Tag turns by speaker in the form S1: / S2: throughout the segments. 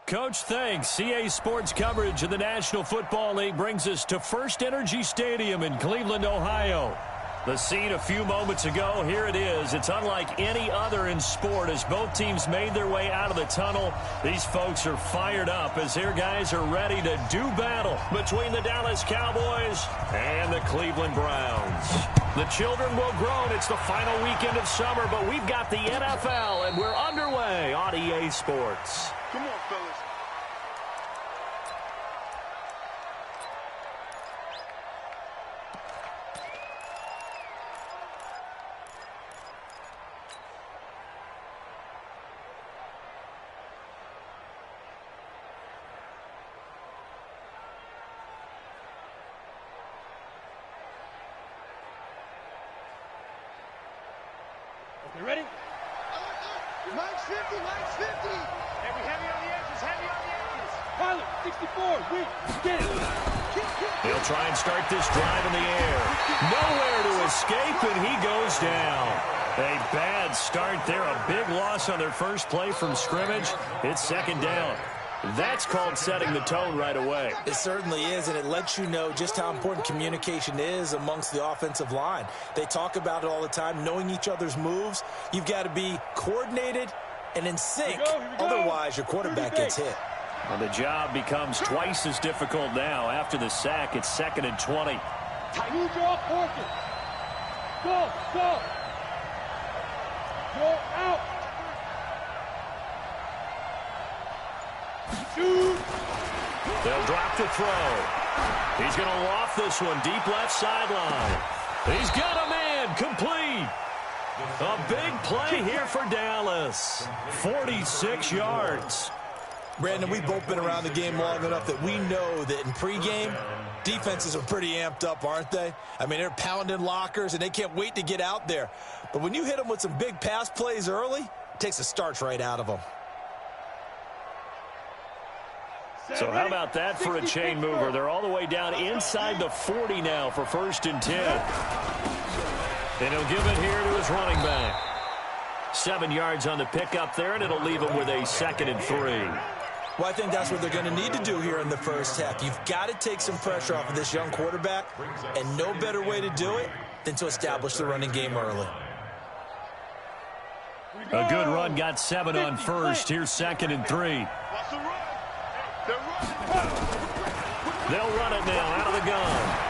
S1: Coach, thanks. CA Sports coverage of the National Football League brings us to First Energy Stadium in Cleveland, Ohio. The scene a few moments ago, here it is. It's unlike any other in sport as both teams made their way out of the tunnel. These folks are fired up as their guys are ready to do battle between the Dallas Cowboys and the Cleveland Browns. The children will groan. It's the final weekend of summer, but we've got the NFL, and we're underway on EA Sports.
S2: Come on, fellas.
S3: You ready?
S2: Line's 50, line's 50.
S3: Heavy on the edges, heavy on the edges. Pilot, 64, weak, get it.
S1: He'll try and start this drive in the air. Nowhere to escape, and he goes down. A bad start there, a big loss on their first play from scrimmage. It's second down. That's called setting the tone right away.
S4: It certainly is, and it lets you know just how important communication is amongst the offensive line. They talk about it all the time, knowing each other's moves. You've got to be coordinated and in sync.
S3: Here we go.
S4: Otherwise, your quarterback gets hit.
S1: Well, the job becomes twice as difficult now. After the sack, it's 2nd and 20.
S3: You draw portion. Go. Go out. Shoot.
S1: They'll drop the throw. He's going to loft this one deep left sideline. He's got a man complete. A big play here for Dallas. 46 yards.
S4: Brandon, we've both been around the game long enough that we know that in pregame, defenses are pretty amped up, aren't they? I mean, they're pounding lockers, and they can't wait to get out there. But when you hit them with some big pass plays early, it takes the starch right out of them.
S1: So how about that for a chain mover? They're all the way down inside the 40 now for 1st and 10. And he'll give it here to his running back. 7 yards on the pickup there, and it'll leave him with a 2nd and 3.
S4: Well, I think that's what they're going to need to do here in the first half. You've got to take some pressure off of this young quarterback, and no better way to do it than to establish the running game early.
S1: A good run, got 7 on first. Here's 2nd and 3. They'll run it now out of the gun.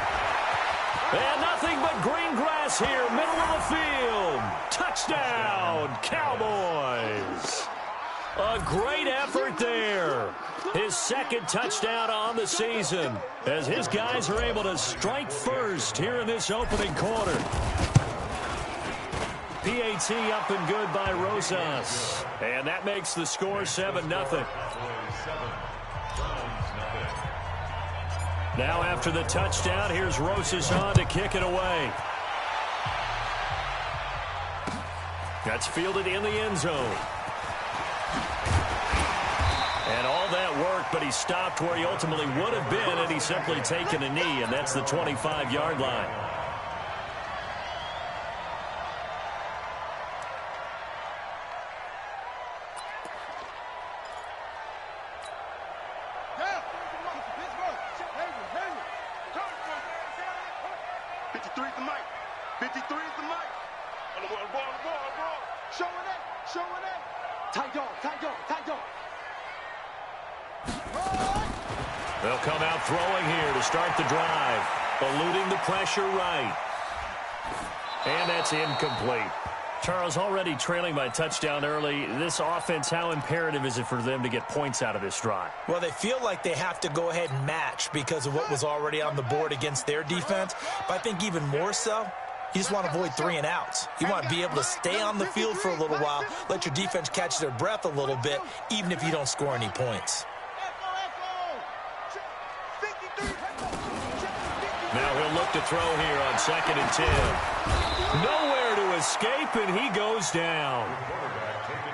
S1: And nothing but green grass here, middle of the field. Touchdown, Cowboys. A great effort there. His 2nd touchdown on the season as his guys are able to strike first here in this opening quarter. PAT up and good by Rosas. And that makes the score 7-0. Now after the touchdown, here's Rosas on to kick it away. That's fielded in the end zone. And all that work, but he stopped where he ultimately would have been had he simply taken a knee, and that's the 25-yard line. They'll come out throwing here to start the drive. Eluding the pressure right. And that's incomplete. Charles, already trailing by a touchdown early. This offense, how imperative is it for them to get points out of this drive?
S4: Well, they feel like they have to go ahead and match because of what was already on the board against their defense. But I think even more so, you just want to avoid 3 and outs. You want to be able to stay on the field for a little while, let your defense catch their breath a little bit, even if you don't score any points.
S1: Now he'll look to throw here on 2nd and 10. Nowhere to escape, and he goes down.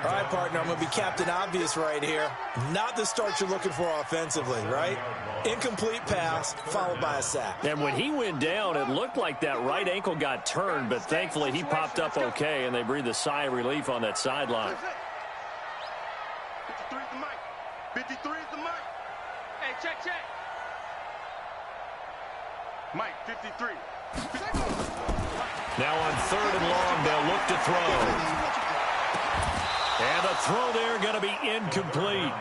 S4: All right, partner, I'm going to be Captain Obvious right here. Not the start you're looking for offensively, right? Incomplete pass, followed by a sack.
S1: And when he went down, it looked like that right ankle got turned, but thankfully he popped up okay, and they breathed a sigh of relief on that sideline.
S2: 53 is the mic. 53 is the mic.
S3: Hey, check.
S2: Mike, 53.
S1: Now on 3rd and long, they'll look to throw. And the throw there going to be incomplete.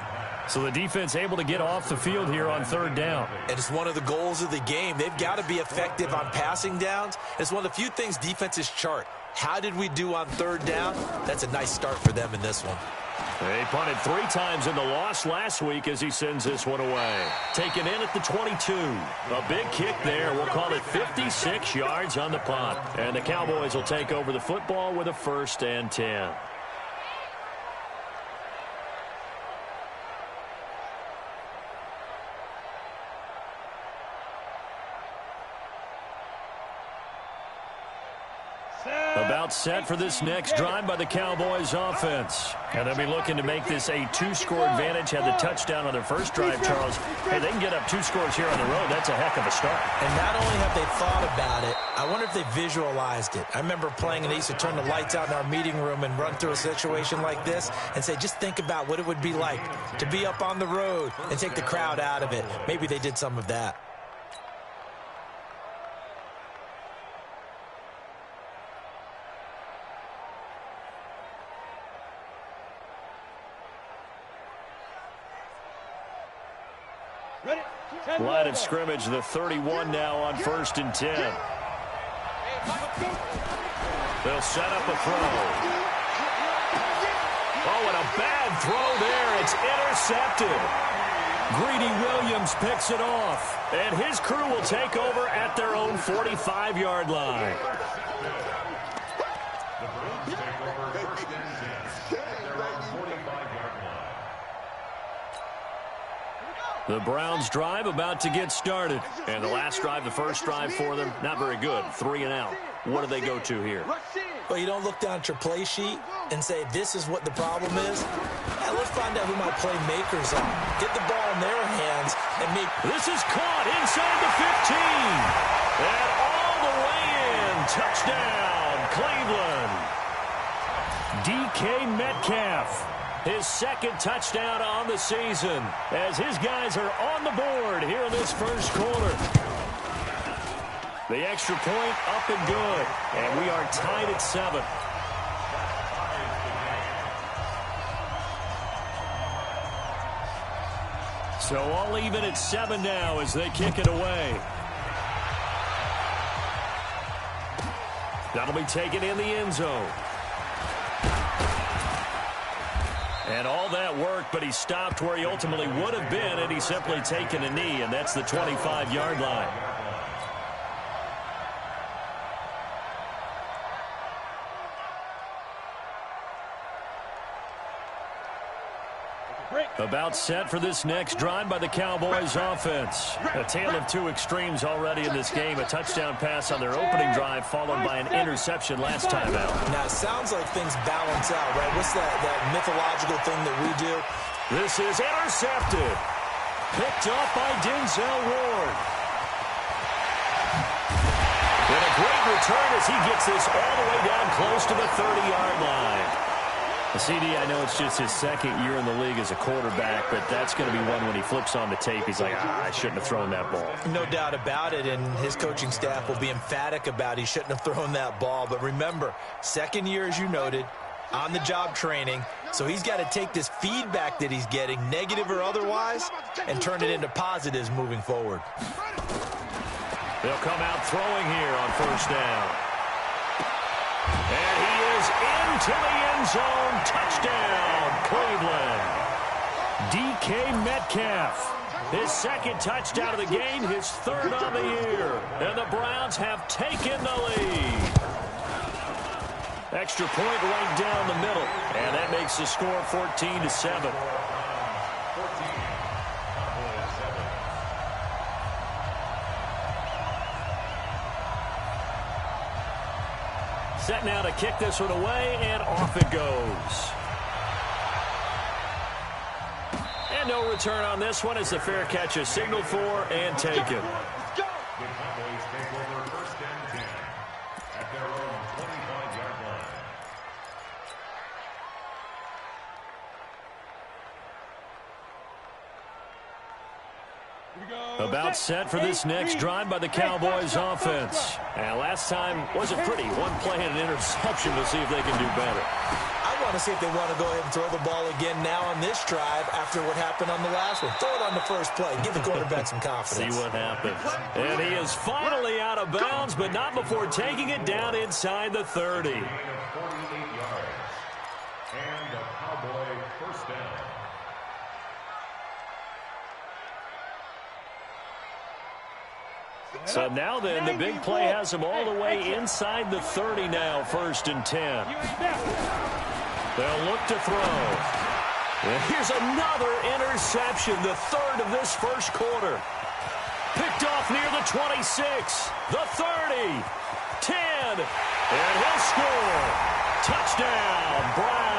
S1: So the defense able to get off the field here on 3rd down.
S4: And it's one of the goals of the game. They've got to be effective on passing downs. It's one of the few things defenses chart. How did we do on 3rd down? That's a nice start for them in this one.
S1: They punted 3 times in the loss last week as he sends this one away. Taken in at the 22. A big kick there. We'll call it 56 yards on the punt. And the Cowboys will take over the football with a 1st and 10. About set for this next drive by the Cowboys offense. And they'll be looking to make this a 2-score advantage. Had the touchdown on their first drive, Charles. Hey, they can get up 2 scores here on the road. That's a heck of a start.
S4: And not only have they thought about it, I wonder if they visualized it. I remember playing and they used to turn the lights out in our meeting room and run through a situation like this and say, just think about what it would be like to be up on the road and take the crowd out of it. Maybe they did some of that.
S1: Line of scrimmage, the 31 now on 1st and 10. They'll set up a throw. Oh, and a bad throw there. It's intercepted. Greedy Williams picks it off. And his crew will take over at their own 45-yard line. The Browns drive about to get started. And the last drive, the first drive for them, not very good. 3 and out. What do they go to here?
S4: Well, you don't look down at your play sheet and say, this is what the problem is. Now, let's find out who my playmakers are. Get the ball in their hands and make...
S1: This is caught inside the 15. And all the way in. Touchdown, Cleveland. DK Metcalf. His 2nd touchdown on the season as his guys are on the board here in this first quarter. The extra point up and good. And we are tied at 7. So all even at 7 now as they kick it away. That'll be taken in the end zone. And all that worked, but he stopped where he ultimately would have been, and he's simply taken a knee, and that's the 25-yard line. About set for this next drive by the Cowboys offense. A tale of 2 extremes already in this game. A touchdown pass on their opening drive followed by an interception last time out.
S4: Now, it sounds like things balance out, right? What's that mythological thing that we do?
S1: This is intercepted. Picked up by Denzel Ward. And a great return as he gets this all the way down close to the 30-yard line. CD, I know it's just his 2nd year in the league as a quarterback, but that's going to be one when he flips on the tape. He's like, I shouldn't have thrown that ball.
S4: No doubt about it, and his coaching staff will be emphatic about he shouldn't have thrown that ball. But remember, 2nd year, as you noted, on-the-job training, so he's got to take this feedback that he's getting, negative or otherwise, and turn it into positives moving forward.
S1: They'll come out throwing here on 1st down. And he is into the end zone. Touchdown, Cleveland. DK Metcalf. His 2nd touchdown of the game, his 3rd on the year. And the Browns have taken the lead. Extra point right down the middle. And that makes the score 14-7. Set now to kick this one away, and off it goes. And no return on this one as the fair catch is signaled for and taken. About set for this next drive by the Cowboys offense. And last time wasn't pretty. One play and an interception to see if they can do better.
S4: I want to see if they want to go ahead and throw the ball again now on this drive after what happened on the last one. Throw it on the first play. Give the quarterback some confidence.
S1: See what happens. And he is finally out of bounds, but not before taking it down inside the 30.
S5: And the Cowboy first down.
S1: So now then, the big play has him all the way inside the 30 now, 1st and 10. They'll look to throw. And here's another interception, the 3rd of this first quarter. Picked off near the 26, the 30, 10, and he'll score. Touchdown, Browns.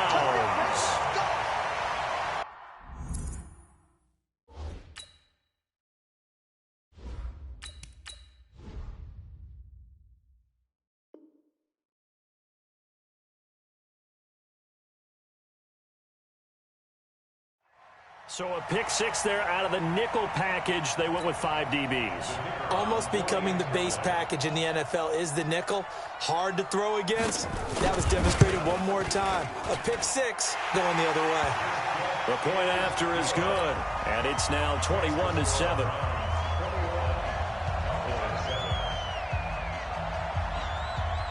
S1: So a pick 6 there out of the nickel package. They went with 5 DBs.
S4: Almost becoming the base package in the NFL is the nickel. Hard to throw against. That was demonstrated one more time. A pick 6 going the other way.
S1: The point after is good. And it's now 21-7.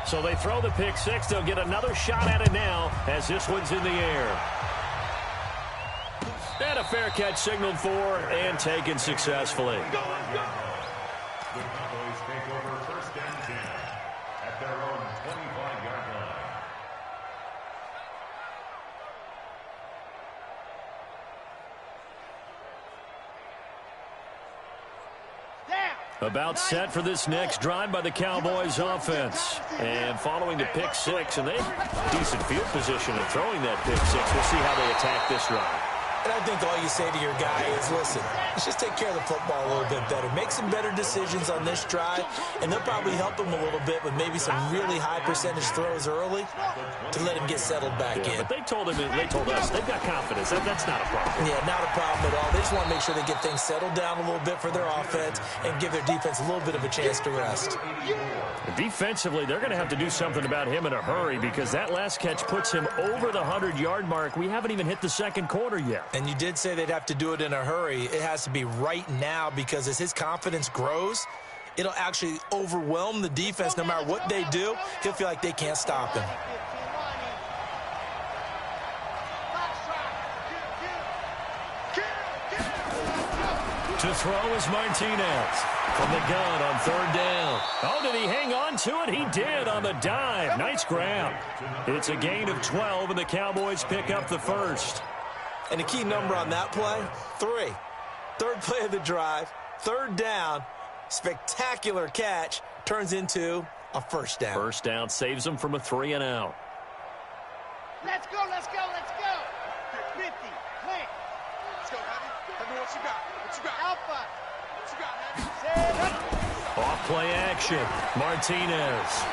S1: So they throw the pick 6. They'll get another shot at it now as this one's in the air. And a fair catch signaled for and taken successfully.
S5: The Cowboys take over 1st and 10 at their own 25-yard line.
S1: About set for this next drive by the Cowboys offense. And following the pick 6, and they decent field position of throwing that pick 6. We'll see how they attack this drive.
S4: And I think all you say to your guy is, listen, let's just take care of the football a little bit better. Make some better decisions on this drive, and they'll probably help him a little bit with maybe some really high percentage throws early to let him get settled back in.
S1: But they told us they've got confidence. That's not a problem.
S4: Yeah, not a problem at all. They just want to make sure they get things settled down a little bit for their offense and give their defense a little bit of a chance to rest.
S1: Defensively, they're going to have to do something about him in a hurry because that last catch puts him over the 100-yard mark. We haven't even hit the second quarter yet.
S4: And you did say they'd have to do it in a hurry. It has to be right now because as his confidence grows, it'll actually overwhelm the defense. No matter what they do, he'll feel like they can't stop him.
S1: To throw is Martinez from the gun on 3rd down. Oh, did he hang on to it? He did on the dive. Nice grab. It's a gain of 12, and the Cowboys pick up the 1st.
S4: And the key number on that play, 3. 3rd play of the drive, 3rd down, spectacular catch, turns into a 1st down.
S1: 1st down saves them from a 3 and out.
S3: Let's go, let's go, let's go. 50, clear. Let's go, Heavy. Heavy, what you got? What you got? Alpha. What you got, Heavy?
S1: Off play action. Martinez.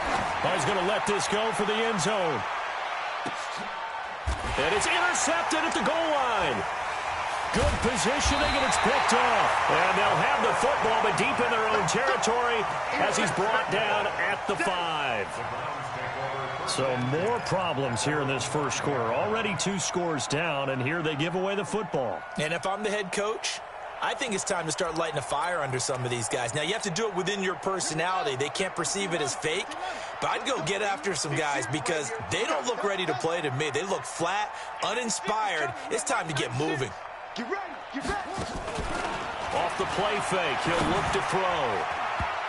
S1: Oh, he's going to let this go for the end zone. And it's intercepted at the goal line. Good positioning, and it's picked off. And they'll have the football, but deep in their own territory as he's brought down at the 5. So more problems here in this first quarter. Already 2 scores down, and here they give away the football.
S4: And if I'm the head coach, I think it's time to start lighting a fire under some of these guys. Now, you have to do it within your personality. They can't perceive it as fake. But I'd go get after some guys because they don't look ready to play to me. They look flat, uninspired. It's time to get moving.
S3: Get ready, get ready.
S1: Off the play fake, he'll look to throw.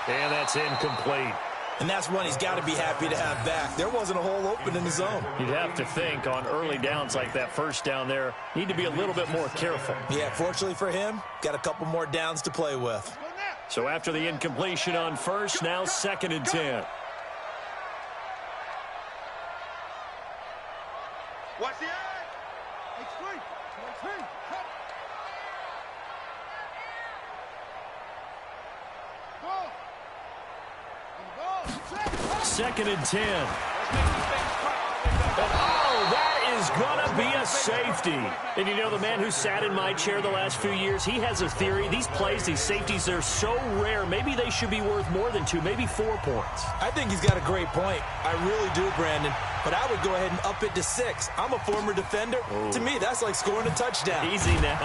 S1: And that's incomplete.
S4: And that's one he's got to be happy to have back. There wasn't a hole open in the zone.
S1: You'd have to think on early downs like that 1st down there, need to be a little bit more careful.
S4: Yeah, fortunately for him, got a couple more downs to play with.
S1: So after the incompletion on 1st, now 2nd and 10.
S3: Watch the edge. X3. X3.
S1: 2nd and 10. Oh, that is going to to be a safety. And you know, the man who sat in my chair the last few years, he has a theory. These plays, these safeties, they're so rare. Maybe they should be worth more than 2, maybe 4 points.
S4: I think he's got a great point. I really do, Brandon. But I would go ahead and up it to 6. I'm a former defender. To me, that's like scoring a touchdown.
S1: Easy now.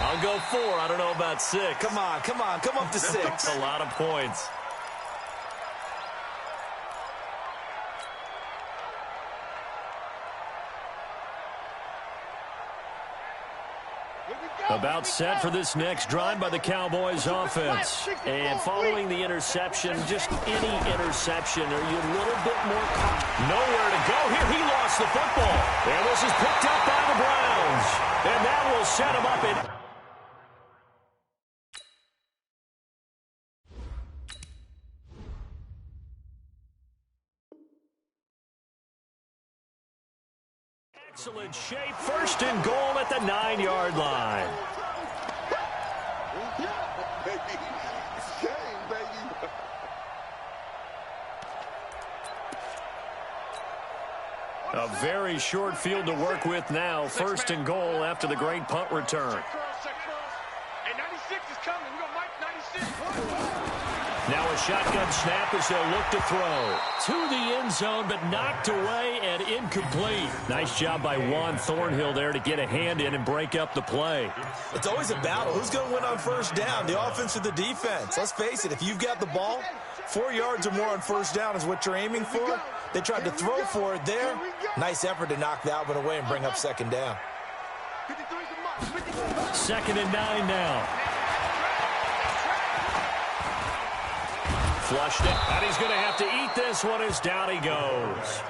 S1: I'll go 4. I don't know about 6.
S4: Come on. Come up to 6.
S1: A lot of points. About set for this next drive by the Cowboys offense. And following the interception, just any interception, are you a little bit more nowhere to go here? He lost the football. And this is picked up by the Browns. And that will set him up in... Excellent shape. First and goal at the 9-yard line. A very short field to work with now. First and goal after the great punt return.
S2: And 96 is coming. We got Mike 96.
S1: Now a shotgun snap as they'll look to throw. To the end zone, but knocked away and incomplete. Nice job by Juan Thornhill there to get a hand in and break up the play.
S4: It's always a battle. Who's going to win on first down, the offense or the defense? Let's face it, if you've got the ball, 4 yards or more on first down is what you're aiming for. They tried to throw for it there. Nice effort to knock that one away and bring up second down.
S1: 2nd and 9 now. Flushed it, and he's going to have to eat this one as down he goes.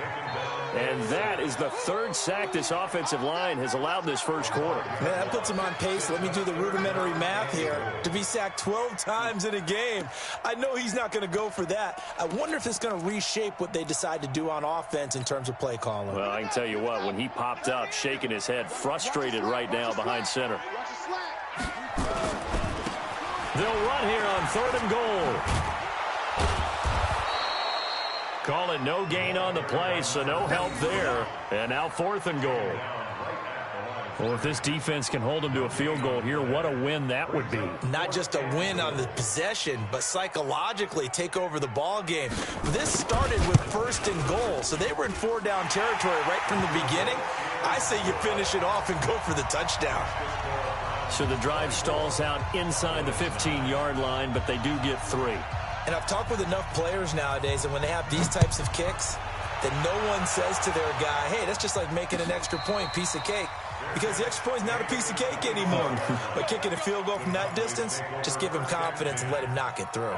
S1: And that is the 3rd sack this offensive line has allowed this first quarter.
S4: Man, that puts him on pace. Let me do the rudimentary math here. To be sacked 12 times in a game, I know he's not going to go for that. I wonder if it's going to reshape what they decide to do on offense in terms of play calling.
S1: Well, I can tell you what, when he popped up, shaking his head, frustrated right now behind center. They'll run here on 3rd and goal. Call it no gain on the play, so no help there. And now 4th and goal. Well, if this defense can hold them to a field goal here, what a win that would be.
S4: Not just a win on the possession, but psychologically take over the ball game. This started with 1st and goal, so they were in 4-down territory right from the beginning. I say you finish it off and go for the touchdown.
S1: So the drive stalls out inside the 15-yard line, but they do get 3.
S4: And I've talked with enough players nowadays, and when they have these types of kicks, that no one says to their guy, hey, that's just like making an extra point, piece of cake. Because the extra point is not a piece of cake anymore. But kicking a field goal from that distance, just give him confidence and let him knock it through.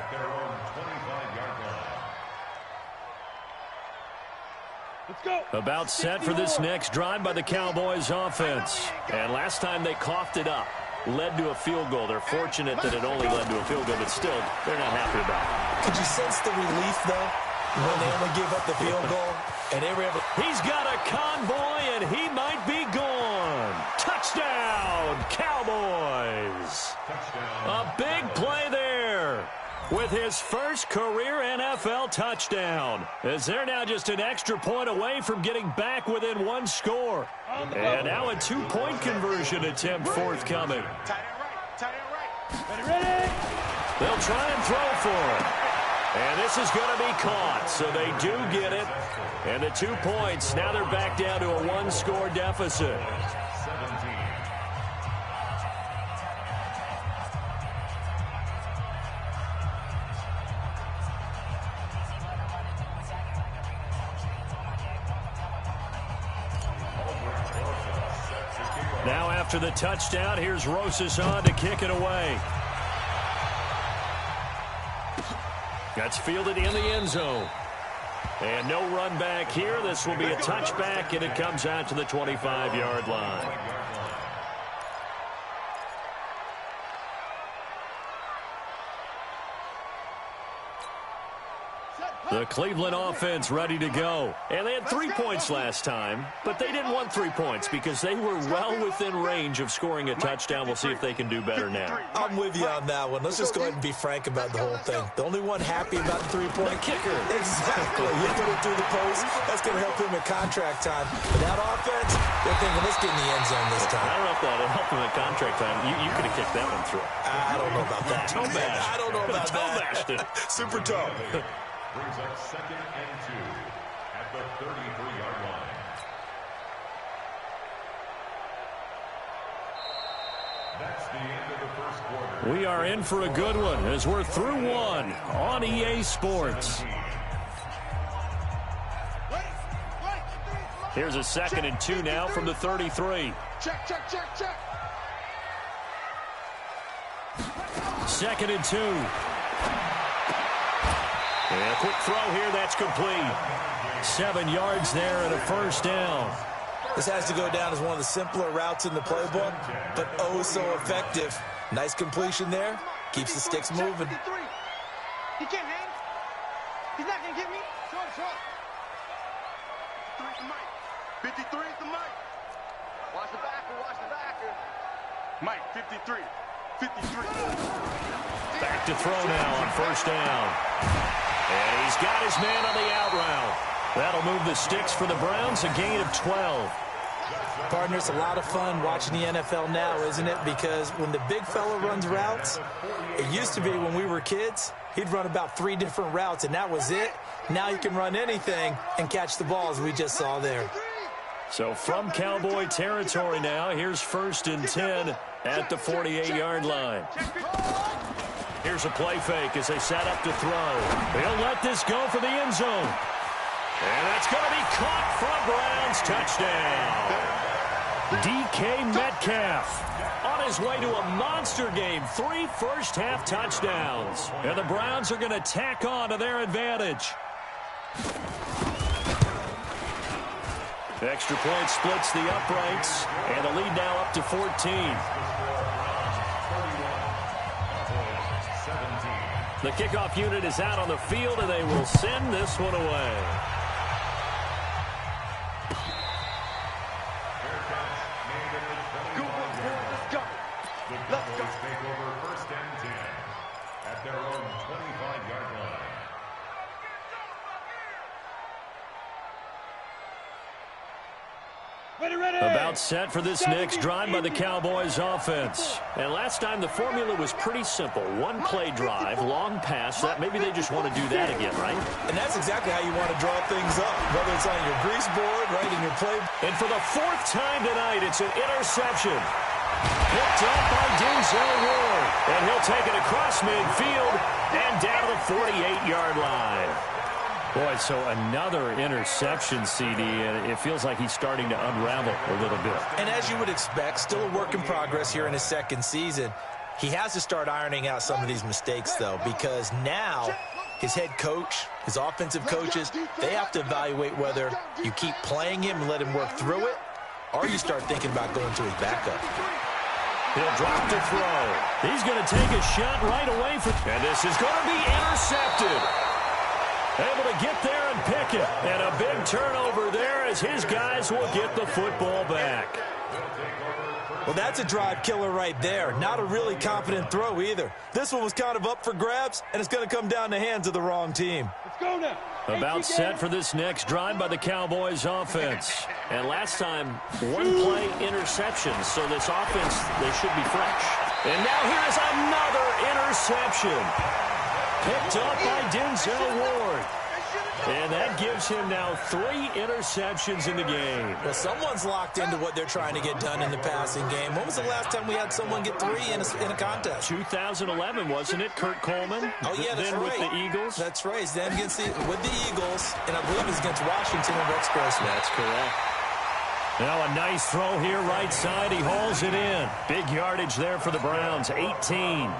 S3: Let's go.
S1: About set for this next drive by the Cowboys offense. And last time they coughed it up. Led to a field goal. They're fortunate that it only led to a field goal, but still, they're not happy about it.
S4: Could you sense the relief, though, when they only gave up the field goal? And they were able to...
S1: He's got a convoy, and he might be gone. Touchdown, Cowboys. A big play there with his first career NFL touchdown, as they're now just an extra point away from getting back within 1 score. And now a 2-point conversion attempt forthcoming.
S2: Tight end right. Tight end right.
S3: Ready?
S1: They'll try and throw for it. And this is going to be caught, so they do get it. And the 2 points, now they're back down to a 1-score deficit. Now after the touchdown, here's Rosas on to kick it away. That's fielded in the end zone. And no run back here. This will be a touchback, and it comes out to the 25-yard line. The Cleveland offense ready to go. And they had 3 points last time, but they didn't want 3 points because they were well within range of scoring a touchdown. We'll see if they can do better now.
S4: I'm with you on that one. Let's just go ahead and be frank about the whole thing. The only one happy about the three-point
S1: kicker.
S4: Exactly. You put it through the post. That's going to help him at contract time. But that offense, they're thinking, let's get in the end zone this time.
S1: I don't know if that'll help him at contract time. You could have kicked that one through.
S4: I don't know about that. I don't know about that. Super toe.
S5: Brings up 2nd and 2 at the 33-yard line. That's the end of the first quarter.
S1: We are in for a good one as we're through one on EA Sports. Here's a 2nd and 2 now from the 33.
S2: Check, check, check, check.
S1: 2nd and 2. And a quick throw here, that's complete. 7 yards there and a first down.
S4: This has to go down as one of the simpler routes in the playbook, but oh so effective. Nice completion there. Keeps the sticks moving.
S3: He can't hang. He's not going to get me. Short, short.
S2: 53 is the mic. 53 is the mic.
S3: Watch the backer, watch the backer.
S2: Mike, 53. 53.
S1: Back to throw now on first down. And he's got his man on the out route. That'll move the sticks for the Browns, a gain of 12.
S4: Partner, it's a lot of fun watching the NFL now, isn't it? Because when the big fella runs routes, it used to be when we were kids, he'd run about 3 different routes, and that was it. Now he can run anything and catch the ball, as we just saw there.
S1: So from Cowboy territory now, here's 1st and 10 at the 48-yard line. Here's a play fake as they set up to throw. They'll let this go for the end zone. And that's going to be caught for a Browns touchdown. DK Metcalf on his way to a monster game. 3 first-half touchdowns. And the Browns are going to tack on to their advantage. Extra point splits the uprights. And the lead now up to 14. The kickoff unit is out on the field, and they will send this one away.
S2: Let's go.
S5: Take over 1st and 10 at their own 25-yard line.
S1: About set for this next drive by the Cowboys offense. And last time the formula was pretty simple. 1 play drive, long pass. That maybe they just want to do that again, right?
S4: And that's exactly how you want to draw things up, whether it's on your grease board, right, in your play.
S1: And for the 4th time tonight, it's an interception. Picked up by Denzel Ward. And he'll take it across midfield and down to the 48-yard line. Boy, so another interception, CD, and it feels like he's starting to unravel a little bit.
S4: And as you would expect, still a work in progress here in his 2nd season. He has to start ironing out some of these mistakes, though, because now his head coach, his offensive coaches, they have to evaluate whether you keep playing him and let him work through it, or you start thinking about going to his backup.
S1: He'll drop to throw. He's going to take a shot right away. And this is going to be intercepted. Able to get there and pick it. And a big turnover there as his guys will get the football back.
S4: Well, that's a drive killer right there. Not a really confident throw either. This one was kind of up for grabs, and it's going to come down the hands of the wrong team.
S2: Let's go now.
S1: About set for this next drive by the Cowboys offense. And last time, 1 play interception. So this offense, they should be fresh. And now here's another interception. Picked up by Denzel Ward. And that gives him now 3 interceptions in the game.
S4: Well, someone's locked into what they're trying to get done in the passing game. When was the last time we had someone get 3 in a contest?
S1: 2011, wasn't it? Kurt Coleman?
S4: Oh, yeah, that's
S1: then
S4: right.
S1: with the Eagles?
S4: That's right. Then with the Eagles, and I believe it's against Washington and Rex Grossman.
S1: That's correct. Now a nice throw here right side. He hauls it in. Big yardage there for the Browns, 18.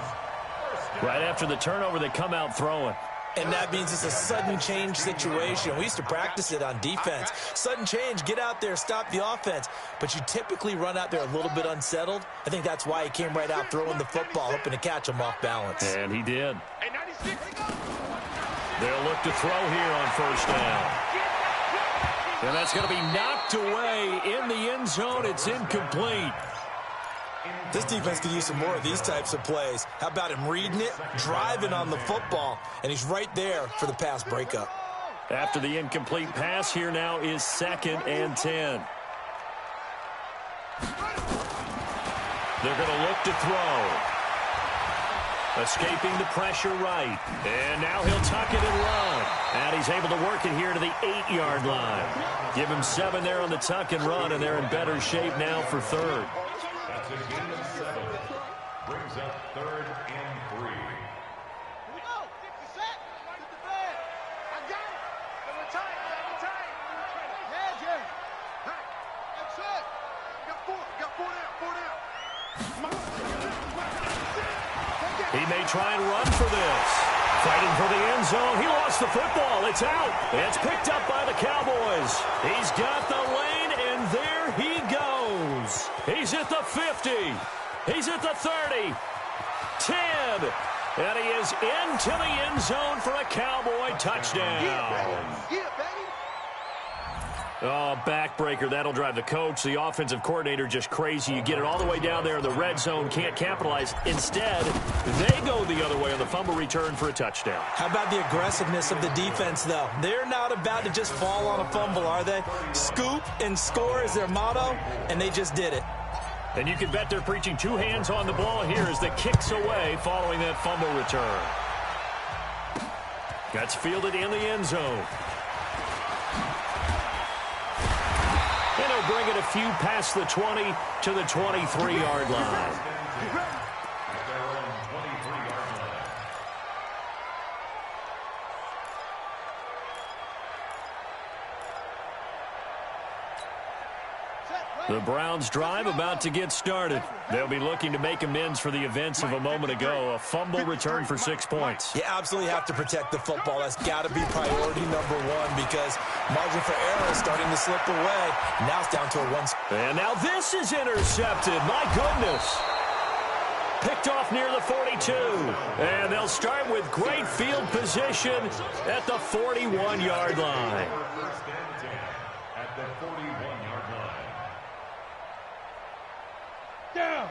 S1: Right after the turnover, they come out throwing.
S4: And that means it's a sudden change situation. We used to practice it on defense. Sudden change, get out there, stop the offense. But you typically run out there a little bit unsettled. I think that's why he came right out throwing the football, hoping to catch him off balance.
S1: And he did.
S2: Hey, 96.
S1: They'll look to throw here on first down. And that's going to be knocked away in the end zone. It's incomplete.
S4: This defense could use some more of these types of plays. How about him reading it, driving on the football, and he's right there for the pass breakup.
S1: After the incomplete pass, here now is 2nd and 10. They're going to look to throw. Escaping the pressure right. And now he'll tuck it and run. And he's able to work it here to the 8-yard line. Give him 7 there on the tuck and run, and they're in better shape now for 3rd.
S5: That's a gain of 7. Brings up 3rd and 3.
S1: He may try and run for this. Fighting for the end zone. He lost the football. It's out. It's picked up by the Cowboys. He's got the lane, and there he goes. He's at the 50. He's at the 30. 10. And he is into the end zone for a Cowboy touchdown. Oh, backbreaker. That'll drive the coach, the offensive coordinator, just crazy. You get it all the way down there in the red zone, can't capitalize. Instead, they go the other way on the fumble return for a touchdown.
S4: How about the aggressiveness of the defense, though? They're not about to just fall on a fumble, are they? Scoop and score is their motto, and they just did it.
S1: And you can bet they're preaching 2 hands on the ball here as the kick's away following that fumble return. That's fielded in the end zone. And he'll bring it a few past the 20 to the 23-yard line. The Browns' drive about to get started. They'll be looking to make amends for the events of a moment ago. A fumble return for 6 points.
S4: You absolutely have to protect the football. That's got to be priority number 1 because margin for error is starting to slip away. Now it's down to a 1.
S1: And now this is intercepted. My goodness. Picked off near the 42. And they'll start with great field position at the 41-yard line.
S5: At the 41-yard line.
S2: Down.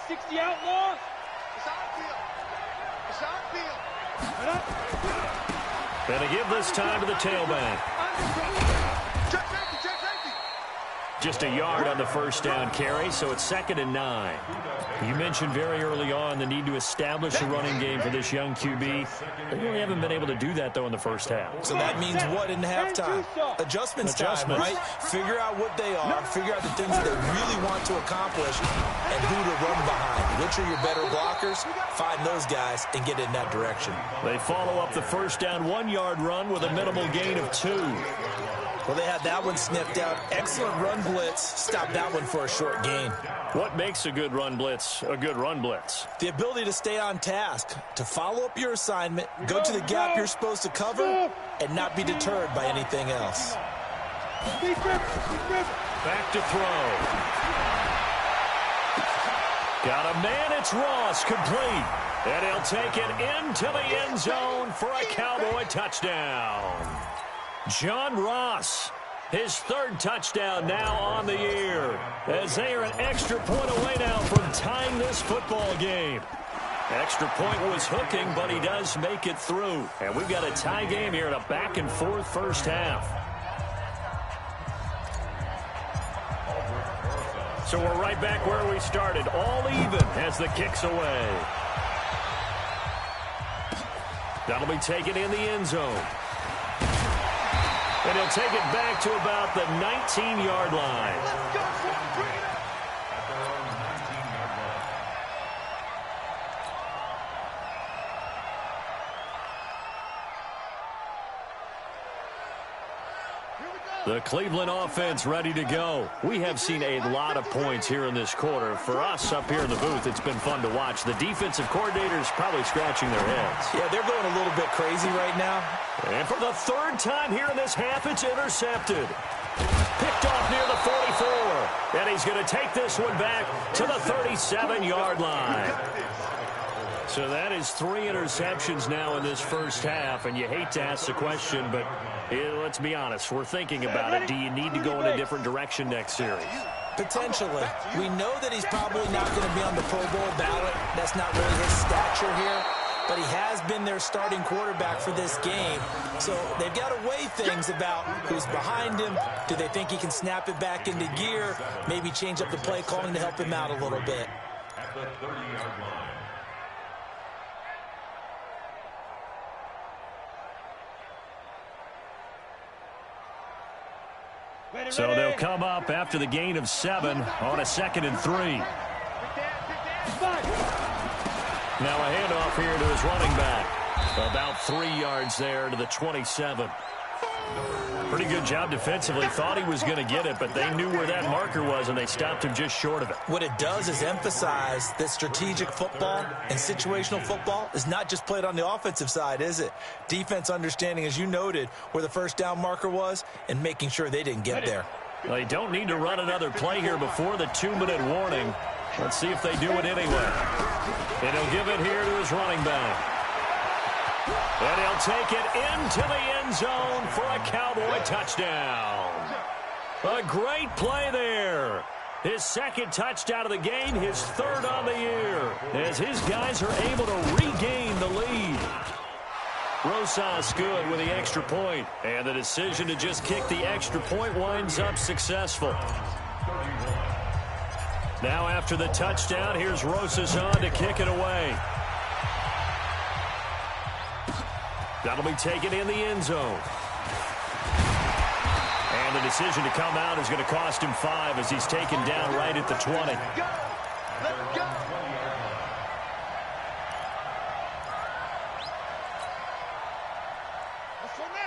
S2: 60 outlaws.
S3: It's outfield. It's outfield.
S1: And to give this time to the tailback.
S3: Check safety, check safety.
S1: Just a yard on the first down carry, so it's 2nd and 9. You mentioned very early on the need to establish a running game for this young QB. They really haven't been able to do that, though, in the first half.
S4: So that means what in halftime? Adjustments time, right? Figure out what they are, figure out the things that they really want to accomplish, and who to run behind. Which are your better blockers? Find those guys and get in that direction.
S1: They follow up the first down 1-yard run with a minimal gain of 2.
S4: Well, they had that one sniffed out. Excellent run blitz. Stop that one for a short gain.
S1: What makes a good run blitz a good run blitz?
S4: The ability to stay on task, to follow up your assignment, go to the gap you're supposed to cover, and not be deterred by anything else.
S1: Back to throw. Got a man, it's Ross, complete. And he'll take it into the end zone for a Cowboy touchdown. John Ross, his 3rd touchdown now on the year, as they are an extra point away now from tying this football game. Extra point was hooking, but he does make it through. And we've got a tie game here in a back-and-forth first half. So we're right back where we started, all even as the kick's away. That'll be taken in the end zone. And he'll take it back to about the 19-yard line.
S3: Let's go, bring it up.
S5: At their own 19-yard line.
S1: The Cleveland offense ready to go. We have seen a lot of points here in this quarter. For us up here in the booth, it's been fun to watch. The defensive coordinators probably scratching their heads.
S4: Yeah, they're going a little bit crazy right now.
S1: And for the 3rd time here in this half, it's intercepted. Picked off near the 44. And he's going to take this one back to the 37-yard line. So that is 3 interceptions now in this first half, and you hate to ask the question, but let's be honest. We're thinking about it. Do you need to go in a different direction next series?
S4: Potentially. We know that he's probably not going to be on the Pro Bowl ballot. That's not really his stature here. But he has been their starting quarterback for this game. So they've got to weigh things about who's behind him. Do they think he can snap it back into gear? Maybe change up the play calling to help him out a little bit.
S5: At the 30-yard line.
S1: So they'll come up after the gain of 7 on a 2nd and 3. Now a handoff here to his running back. About 3 yards there to the 27. Pretty good job defensively. Thought he was going to get it, but they knew where that marker was, and they stopped him just short of it.
S4: What it does is emphasize that strategic football and situational football is not just played on the offensive side, is it? Defense understanding, as you noted, where the first down marker was and making sure they didn't get there.
S1: They don't need to run another play here before the 2-minute warning. Let's see if they do it anyway. And he'll give it here to his running back. And he'll take it into the end zone for a Cowboy touchdown. A great play there. His 2nd touchdown of the game, his 3rd on the year, as his guys are able to regain the lead. Rosas good with the extra point, and the decision to just kick the extra point winds up successful. Now after the touchdown, here's Rosas on to kick it away. That'll be taken in the end zone. And the decision to come out is going to cost him 5 as he's taken down right at the 20.
S2: Let's go.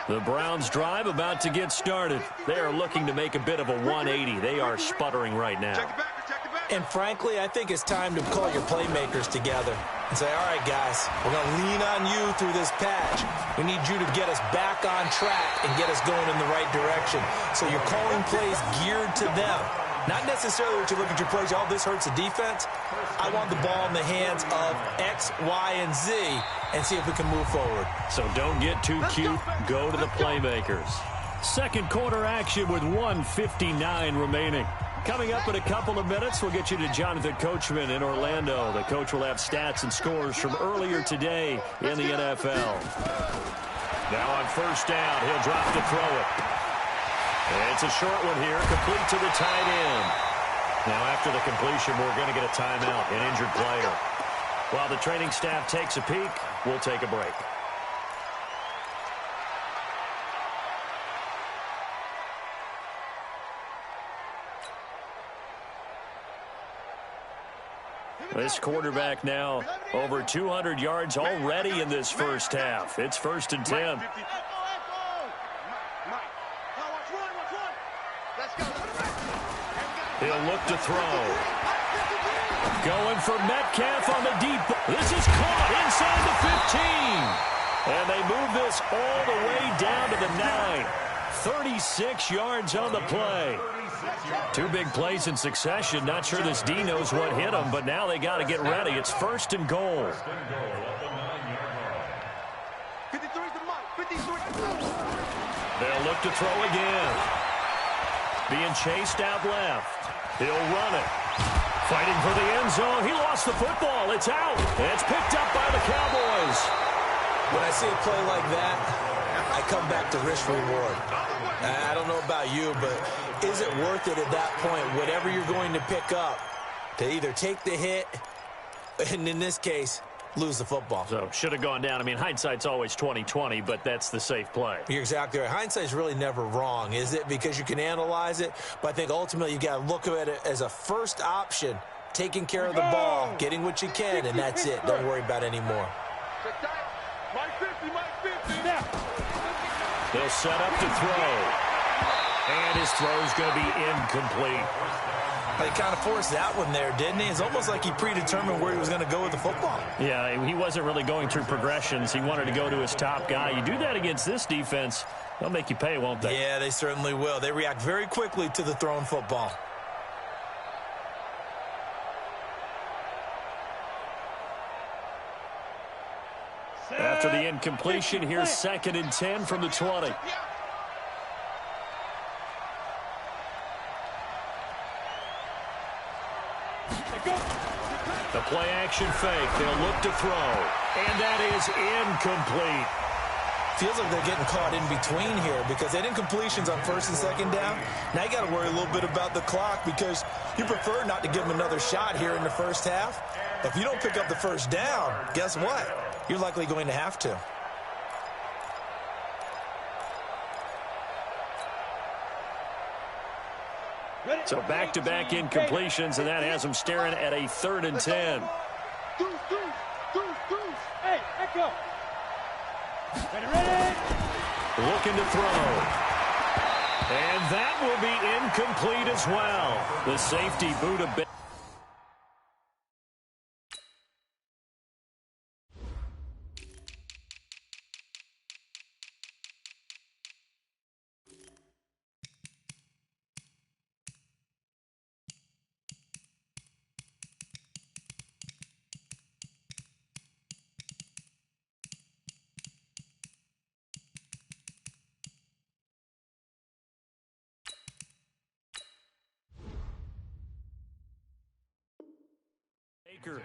S1: The Browns drive about to get started. They are looking to make a bit of a 180. They are sputtering right now.
S4: And frankly, I think it's time to call your playmakers together and say, all right, guys, we're going to lean on you through this patch. We need you to get us back on track and get us going in the right direction. So you're calling plays geared to them. Not necessarily that you look at your plays, oh, this hurts the defense. I want the ball in the hands of X, Y, and Z and see if we can move forward.
S1: So don't get too cute. Go to the playmakers. Second quarter action with 1:59 remaining. Coming up in a couple of minutes, we'll get you to Jonathan Coachman in Orlando. The coach will have stats and scores from earlier today in the NFL. Now on first down, he'll drop to throw it. It's a short one here, complete to the tight end. Now after the completion, we're going to get a timeout, an injured player. While the training staff takes a peek, we'll take a break. This quarterback now over 200 yards already in this first half. It's 1st and 10. He'll look to throw. Going for Metcalf on the deep. This is caught inside the 15. And they move this all the way down to the 9. 36 yards on the play. 2 big plays in succession. Not sure this D knows what hit him, but now they got to get ready. It's 1st and goal. They'll look to throw again. Being chased out left. He'll run it. Fighting for the end zone. He lost the football. It's out. It's picked up by the Cowboys.
S4: When I see a play like that, I come back to risk-reward. I don't know about you, but is it worth it at that point, whatever you're going to pick up, to either take the hit, and in this case, lose the football?
S1: So, should have gone down. I mean, hindsight's always 20/20, but that's the safe play.
S4: You're exactly right. Hindsight's really never wrong, is it? Because you can analyze it, but I think ultimately you got to look at it as a first option, taking care of the ball, getting what you can, and that's it. Don't worry about any more.
S1: They'll set up to throw. And his throw's going to be incomplete.
S4: He kind of forced that one there, didn't he? It's almost like he predetermined where he was going to go with the football.
S1: Yeah, he wasn't really going through progressions. He wanted to go to his top guy. You do that against this defense, they'll make you pay, won't they?
S4: Yeah, they certainly will. They react very quickly to the thrown football.
S1: After the incompletion, here's 2nd and 10 from the 20. The play action fake. They'll look to throw. And that is incomplete.
S4: Feels like they're getting caught in between here because they didn't completions on 1st and 2nd down. Now you got to worry a little bit about the clock because you prefer not to give them another shot here in the first half. If you don't pick up the 1st down, guess what? You're likely going to have to.
S1: So back-to-back incompletions, and that has them staring at a 3rd and 10.
S3: Hey, echo. Ready.
S1: Looking to throw. And that will be incomplete as well. The safety boot a bit.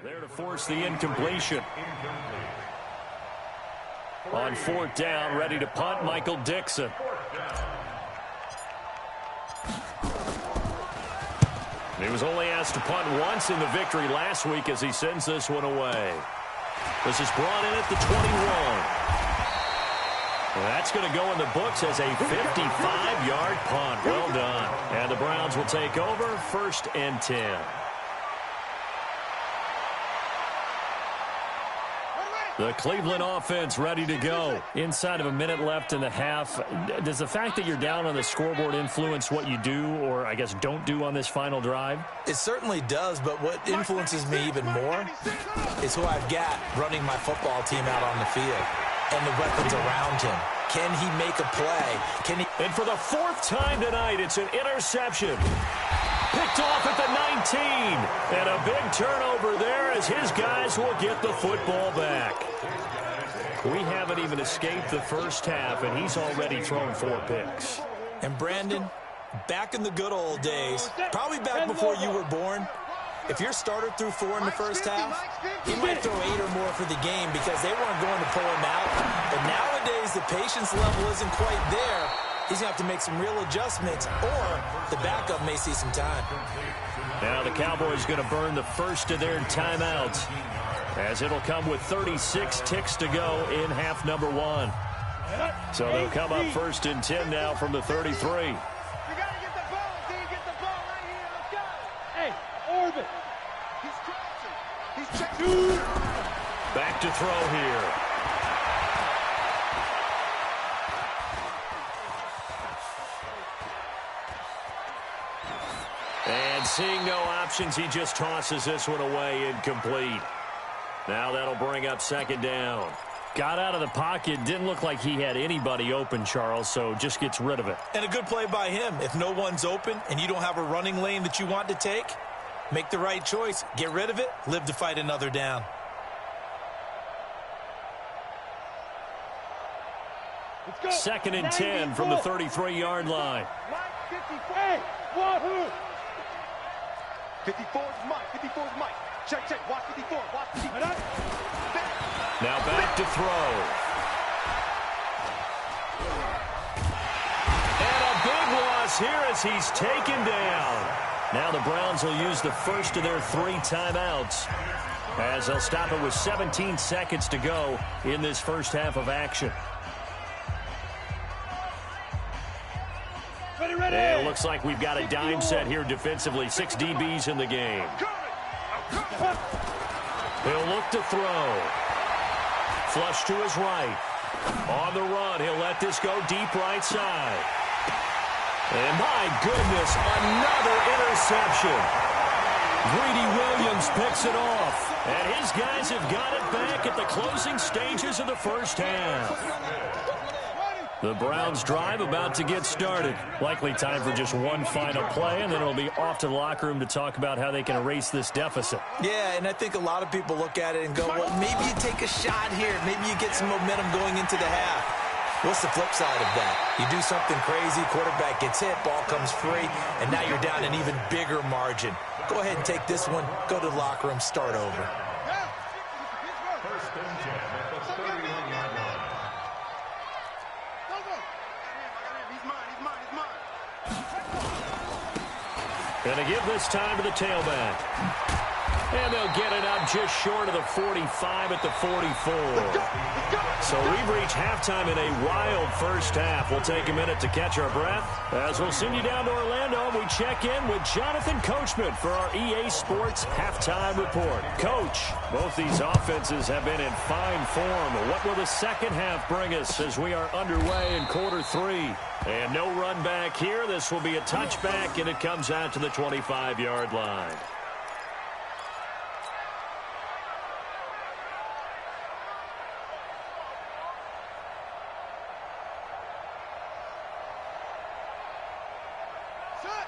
S1: There to force the incompletion. On 4th down, ready to punt, Michael Dixon. He was only asked to punt once in the victory last week as he sends this one away. This is brought in at the 21. That's going to go in the books as a 55-yard punt. Well done. And the Browns will take over, 1st and 10. The Cleveland offense ready to go. Inside of a minute left in the half. Does the fact that you're down on the scoreboard influence what you do or, I guess, don't do on this final drive?
S4: It certainly does, but what influences me even more is who I've got running my football team out on the field and the weapons around him. Can he make a play?
S1: And for the 4th time tonight, it's an interception. Picked off at the 19. And a big turnover there as his guys will get the football back. We haven't even escaped the first half, and he's already thrown 4 picks.
S4: And Brandon, back in the good old days, probably back before you were born, if your starter threw 4 in the first half, he might throw 8 or more for the game because they weren't going to pull him out. But nowadays, the patience level isn't quite there. He's going to have to make some real adjustments, or the backup may see some time.
S1: Now the Cowboys going to burn the first of their timeouts, as it'll come with 36 ticks to go in half number 1. So they'll come up 1st and 10 now from the 33.
S3: You got to get the ball, D. Get the ball right here. Let's go. Hey, orbit. He's crouching. He's checking.
S1: Back to throw here. And seeing no options, he just tosses this one away incomplete. Now that'll bring up 2nd down. Got out of the pocket. Didn't look like he had anybody open, Charles, so just gets rid of it.
S4: And a good play by him. If no one's open and you don't have a running lane that you want to take, make the right choice. Get rid of it. Live to fight another down.
S3: Let's go.
S1: 2nd and 10 from the 33-yard line.
S3: Mike, 54. Hey, wahoo. 54 is Mike. 54 is Mike. Check. Watch 54. Watch 54.
S1: Now back to throw. And a big loss here as he's taken down. Now the Browns will use the first of their 3 timeouts, as they'll stop it with 17 seconds to go in this first half of action.
S3: Ready.
S1: And it looks like we've got a dime set here defensively. 6 DBs in the game. He'll look to throw. Flush to his right. On the run, he'll let this go deep right side. And my goodness, another interception. Greedy Williams picks it off. And his guys have got it back at the closing stages of the first half. The Browns drive about to get started. Likely time for just one final play, and then it'll be off to the locker room to talk about how they can erase this deficit.
S4: Yeah, and I think a lot of people look at it and go, well, maybe you take a shot here. Maybe you get some momentum going into the half. What's the flip side of that? You do something crazy, quarterback gets hit, ball comes free, and now you're down an even bigger margin. Go ahead and take this one, go to the locker room, start over.
S5: First and 10 at the 31-yard line.
S1: Gonna give this time to the tailback. And they'll get it up just short of the 45 at the 44. So we've reached halftime in a wild first half. We'll take a minute to catch our breath as we'll send you down to Orlando and we check in with Jonathan Coachman for our EA Sports Halftime Report. Coach, both these offenses have been in fine form. What will the second half bring us as we are underway in quarter three? And no run back here. This will be a touchback, and it comes out to the 25-yard line.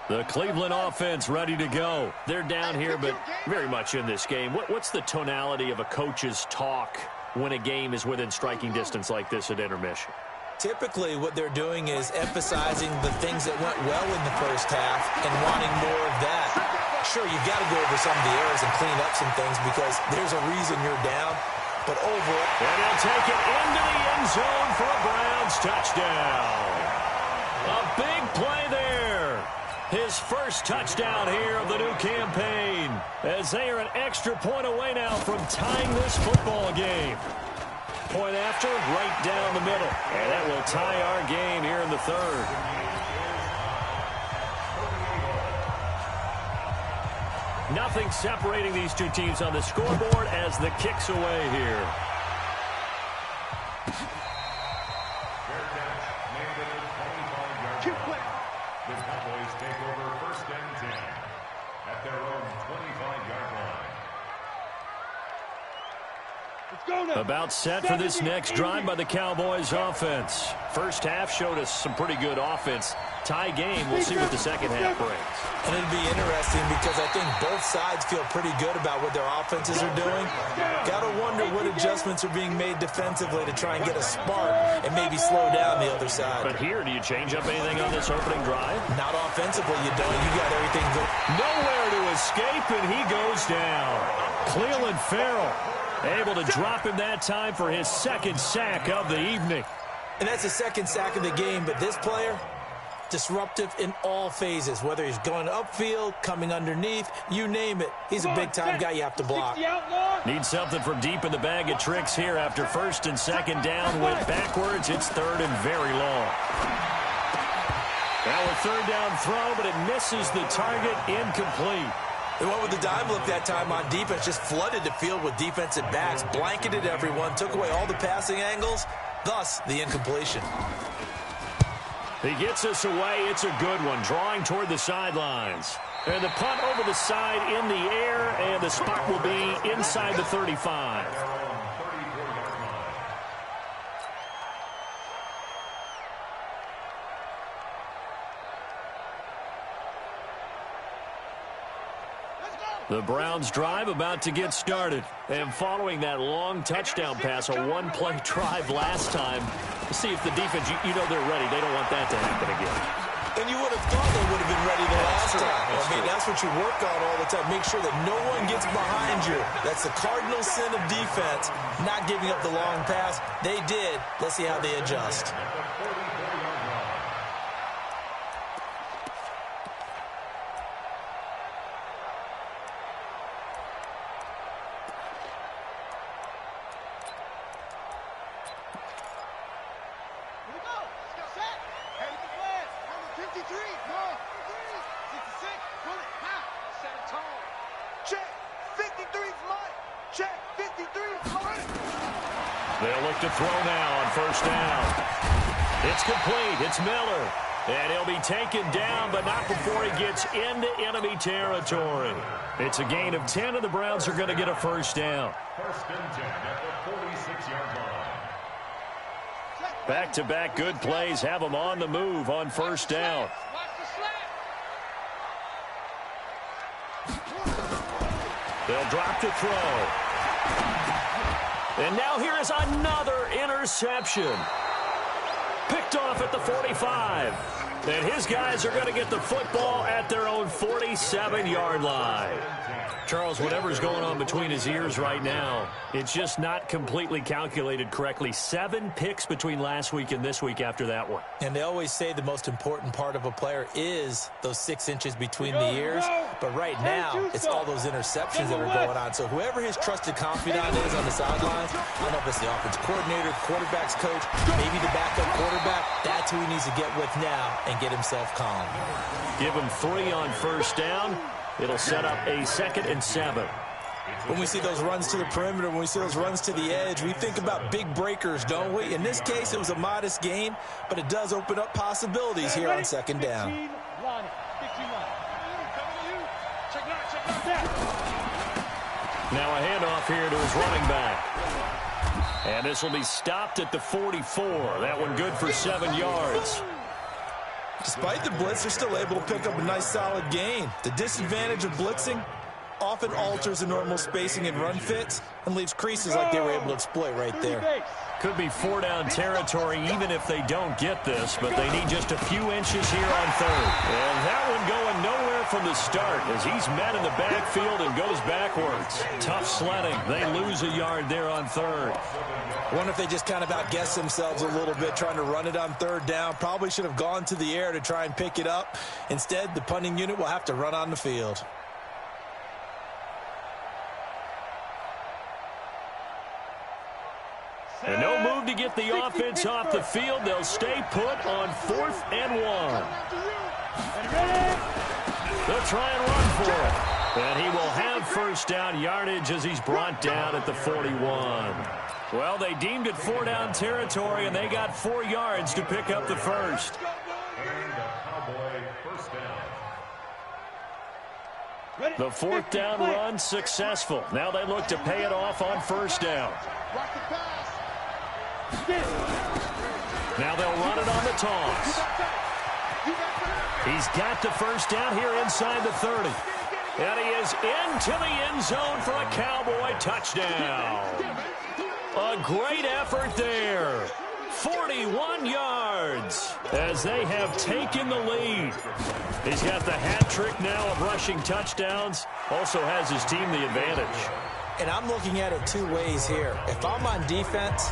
S1: The Cleveland offense ready to go. They're down here, but very much in this game. What's the tonality of a coach's talk when a game is within striking distance like this at intermission?
S4: Typically, what they're doing is emphasizing the things that went well in the first half and wanting more of that. Sure, you've got to go over some of the errors and clean up some things because there's a reason you're down. But overall,
S1: and they'll take it into the end zone for a Browns touchdown. A big play there. His first touchdown here of the new campaign, as they are an extra point away now from tying this football game. Point after, right down the middle. And that will tie our game here in the third. Nothing separating these two teams on the scoreboard as the kick's away here.
S5: The Cowboys take over first and 10 at their own 25-yard line.
S1: About set for this next drive by the Cowboys offense. First half showed us some pretty good offense. Tie game, we'll see what the second half brings.
S4: And it'll be interesting because I think both sides feel pretty good about what their offenses are doing. Got to wonder what adjustments are being made defensively to try and get a spark and maybe slow down the other side.
S1: But here, do you change up anything on this opening drive?
S4: Not offensively, you don't. You got everything good.
S1: Nowhere to escape, and he goes down. Cleveland Farrell able to drop him that time for his second sack of the evening.
S4: And that's the second sack of the game, but this player, disruptive in all phases, whether he's going upfield, coming underneath, you name it. He's a big-time guy you have to block.
S1: Need something from deep in the bag of tricks here after first and second down. Went backwards. It's third and very long. Now a third down throw, but it misses the target. Incomplete.
S4: They went with the dime look that time on defense, just flooded the field with defensive backs, blanketed everyone, took away all the passing angles, thus the incompletion.
S1: He gets us away. It's a good one, drawing toward the sidelines. And the punt over the side in the air, and the spot will be inside the 35. The Browns drive about to get started. And following that long touchdown pass, a one-play drive last time, see if the defense, you know they're ready. They don't want that to happen again.
S4: And you would have thought they would have been ready the last time. That's what you work on all the time. Make sure that no one gets behind you. That's the cardinal sin of defense, not giving up the long pass. They did. Let's see how they adjust.
S1: They'll look to throw now on first down. It's complete. It's Miller. And he'll be taken down, but not before he gets into enemy territory. It's a gain of 10, and the Browns are going to get a first down.
S5: First and 10 at the 46-yard line.
S1: Back-to-back good plays have them on the move on first down. They'll drop to throw. And now here is another interception. Picked off at the 45. And his guys are going to get the football at their own 47-yard line. Charles, whatever's going on between his ears right now, it's just not completely calculated correctly. 7 picks between last week and this week after that one.
S4: And they always say the most important part of a player is those 6 inches between the ears. But right now, it's all those interceptions that are going on. So whoever his trusted confidant is on the sidelines, I don't know if it's the offensive coordinator, quarterback's coach, maybe the backup quarterback, that's who he needs to get with now and get himself calm.
S1: Give him 3 on first down. It'll set up a 2nd and 7.
S4: When we see those runs to the perimeter, when we see those runs to the edge, we think about big breakers, don't we? In this case, it was a modest gain, but it does open up possibilities here on 2nd down.
S1: Now a handoff here to his running back. And this will be stopped at the 44. That one good for 7 yards.
S4: Despite the blitz, they're still able to pick up a nice solid gain. The disadvantage of blitzing often alters the normal spacing and run fits and leaves creases like they were able to exploit right there.
S1: Could be 4-down territory even if they don't get this, but they need just a few inches here on 3rd. And that one going nowhere from the start as he's met in the backfield and goes backwards. Tough sledding. They lose a yard there on 3rd.
S4: I wonder if they just kind of outguessed themselves a little bit trying to run it on 3rd down. Probably should have gone to the air to try and pick it up. Instead, the punting unit will have to run on the field.
S1: And no move to get the offense off the field. They'll stay put on 4th and 1. They'll try and run for it. And he will have first down yardage as he's brought down at the 41. Well, they deemed it 4-down territory, and they got 4 yards to pick up the first. The 4th down run successful. Now they look to pay it off on first down. Now they'll run it on the toss. He's got the first down here inside the 30. And he is into the end zone for a Cowboy touchdown. A great effort there. 41 yards as they have taken the lead. He's got the hat trick now of rushing touchdowns. Also has his team the advantage.
S4: And I'm looking at it 2 ways here. If I'm on defense,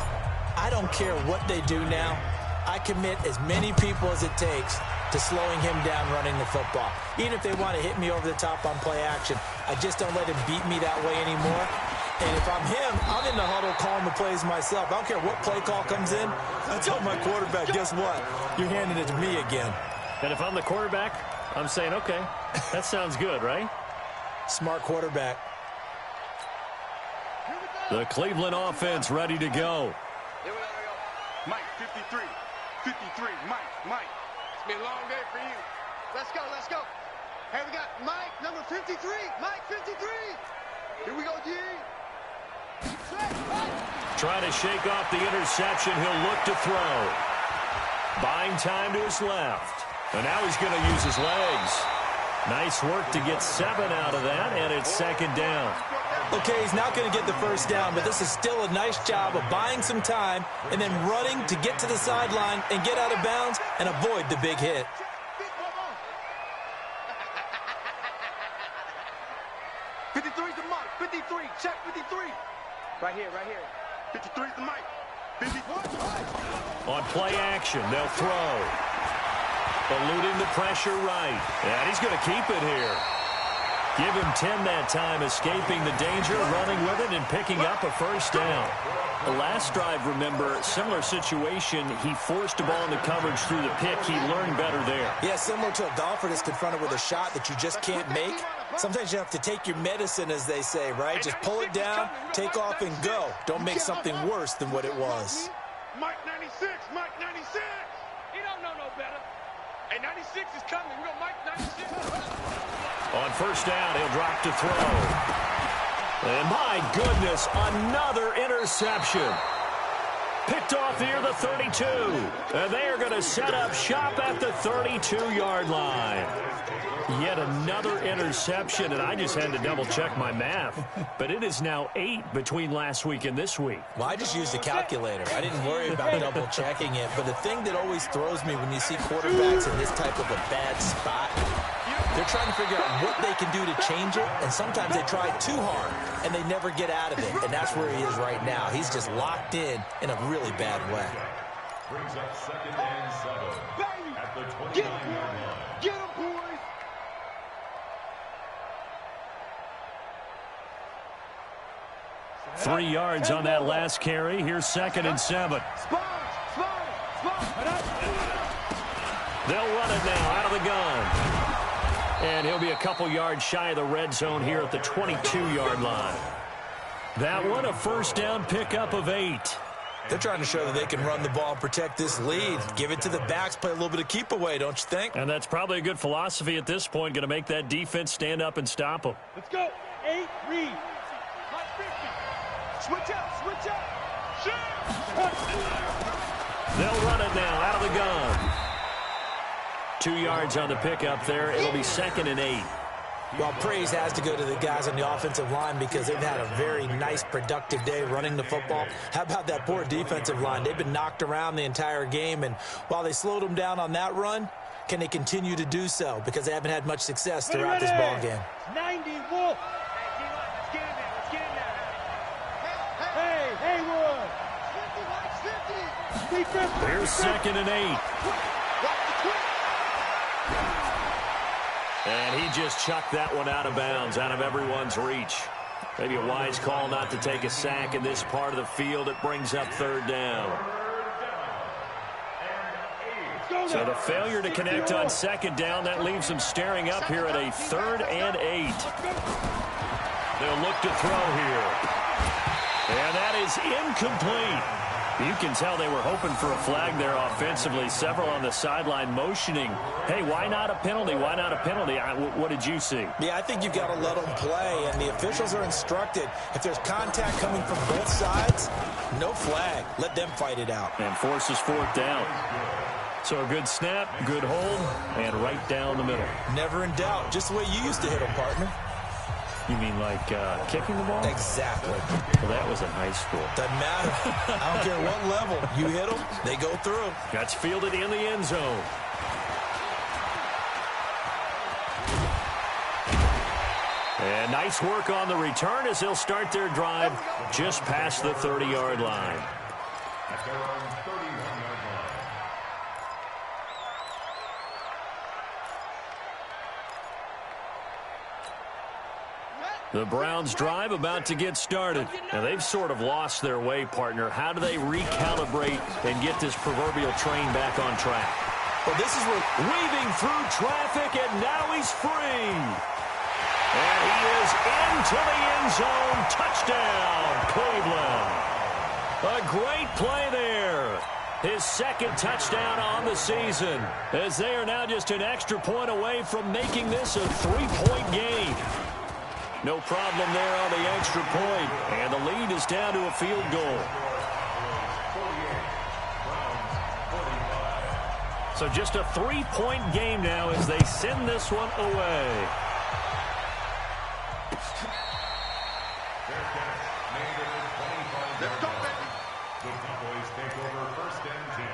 S4: I don't care what they do now. I commit as many people as it takes to slowing him down running the football. Even if they want to hit me over the top on play action, I just don't let him beat me that way anymore. And if I'm him, I'm in the huddle calling the plays myself. I don't care what play call comes in. I tell my quarterback, guess what? You're handing it to me again.
S1: And if I'm the quarterback, I'm saying, okay, that sounds good, right?
S4: Smart quarterback.
S1: The Cleveland offense ready to go.
S2: Here we go. Mike, 53. 53. Mike. It's been a long day for you.
S3: Let's go. Hey, we got Mike, number 53. Mike, 53. Here we go, G.
S1: Trying to shake off the interception. He'll look to throw. Buying time to his left. And now he's going to use his legs. Nice work to get 7 out of that, and it's 2nd down.
S4: Okay, he's not going to get the first down, but this is still a nice job of buying some time and then running to get to the sideline and get out of bounds and avoid the big hit.
S2: The Mike. 53. Check 53. Right here. 53 is the Mike. 54.
S1: On play action, they'll throw. Eluding the pressure right. And he's going to keep it here. Give him 10 that time, escaping the danger, running with it, and picking up a first down. The last drive, remember, similar situation. He forced a ball into coverage through the pick. He learned better there.
S4: Yeah, similar to a golfer that's confronted with a shot that you just can't make. Sometimes you have to take your medicine, as they say, right? Just pull it down, take off, and go. Don't make something worse than what it was.
S2: Mike 96. He don't know no better. Hey, 96 is coming. We go Mike 96.
S1: On first down, he'll drop to throw. And my goodness, another interception. Picked off near the 32. And they are going to set up shop at the 32-yard line. Yet another interception, and I just had to double-check my math. But it is now 8 between last week and this week.
S4: Well, I just used a calculator. I didn't worry about double-checking it. But the thing that always throws me when you see quarterbacks in this type of a bad spot, they're trying to figure out what they can do to change it, and sometimes they try too hard, and they never get out of it. And that's where he is right now. He's just locked in a really bad way.
S5: Brings up 2nd and 7 at the 29-yard line.
S3: Get him, boys!
S1: Three yards on that last carry. Here's 2nd and 7. They'll run it now out of the gun. And he'll be a couple yards shy of the red zone here at the 22-yard line. That one, a first down pickup of 8.
S4: They're trying to show that they can run the ball and protect this lead. Give it to the backs, play a little bit of keep away, don't you think?
S1: And that's probably a good philosophy at this point, going to make that defense stand up and stop them.
S3: Let's go. 8, read. Switch up, switch up.
S1: They'll run it now out of the gun. 2 yards on the pickup there. It'll be 2nd and 8.
S4: Well, praise has to go to the guys on the offensive line because they've had a very nice, productive day running the football. How about that poor defensive line? They've been knocked around the entire game, and while they slowed them down on that run, can they continue to do so? Because they haven't had much success throughout this ball game.
S3: 90, Wolf. Let's get in there. Let's get in there. Hey, Haywood. 50.
S1: Here's 2nd and 8. And he just chucked that one out of bounds, out of everyone's reach. Maybe a wise call not to take a sack in this part of the field. It brings up 3rd down. So the failure to connect on 2nd down, that leaves them staring up here at a 3rd and 8. They'll look to throw here. And that is incomplete. You can tell they were hoping for a flag there offensively. Several on the sideline motioning, hey, why not a penalty? Why not a penalty? What did you see?
S4: Yeah, I think you've got to let them play, and the officials are instructed. If there's contact coming from both sides, no flag. Let them fight it out.
S1: And forces 4th down. So a good snap, good hold, and right down the middle.
S4: Never in doubt. Just the way you used to hit them, partner.
S1: You mean like kicking the ball?
S4: Exactly.
S1: Well, that was in high school.
S4: Doesn't matter. I don't care what level. You hit them, they go through.
S1: That's fielded in the end zone. And nice work on the return as they'll start their drive just past the 30-yard line.
S5: At their own 31-yard line.
S1: The Browns' drive about to get started. Now, they've sort of lost their way, partner. How do they recalibrate and get this proverbial train back on track?
S4: Well, this is where
S1: weaving through traffic, and now he's free. And he is into the end zone. Touchdown, Cleveland. A great play there. His 2nd touchdown on the season, as they are now just an extra point away from making this a 3-point game. No problem there on the extra point, and the lead is down to a field goal. So just a 3-point game now as they send this one away.
S2: Let's go, baby.
S5: The Cowboys take over 1st and 10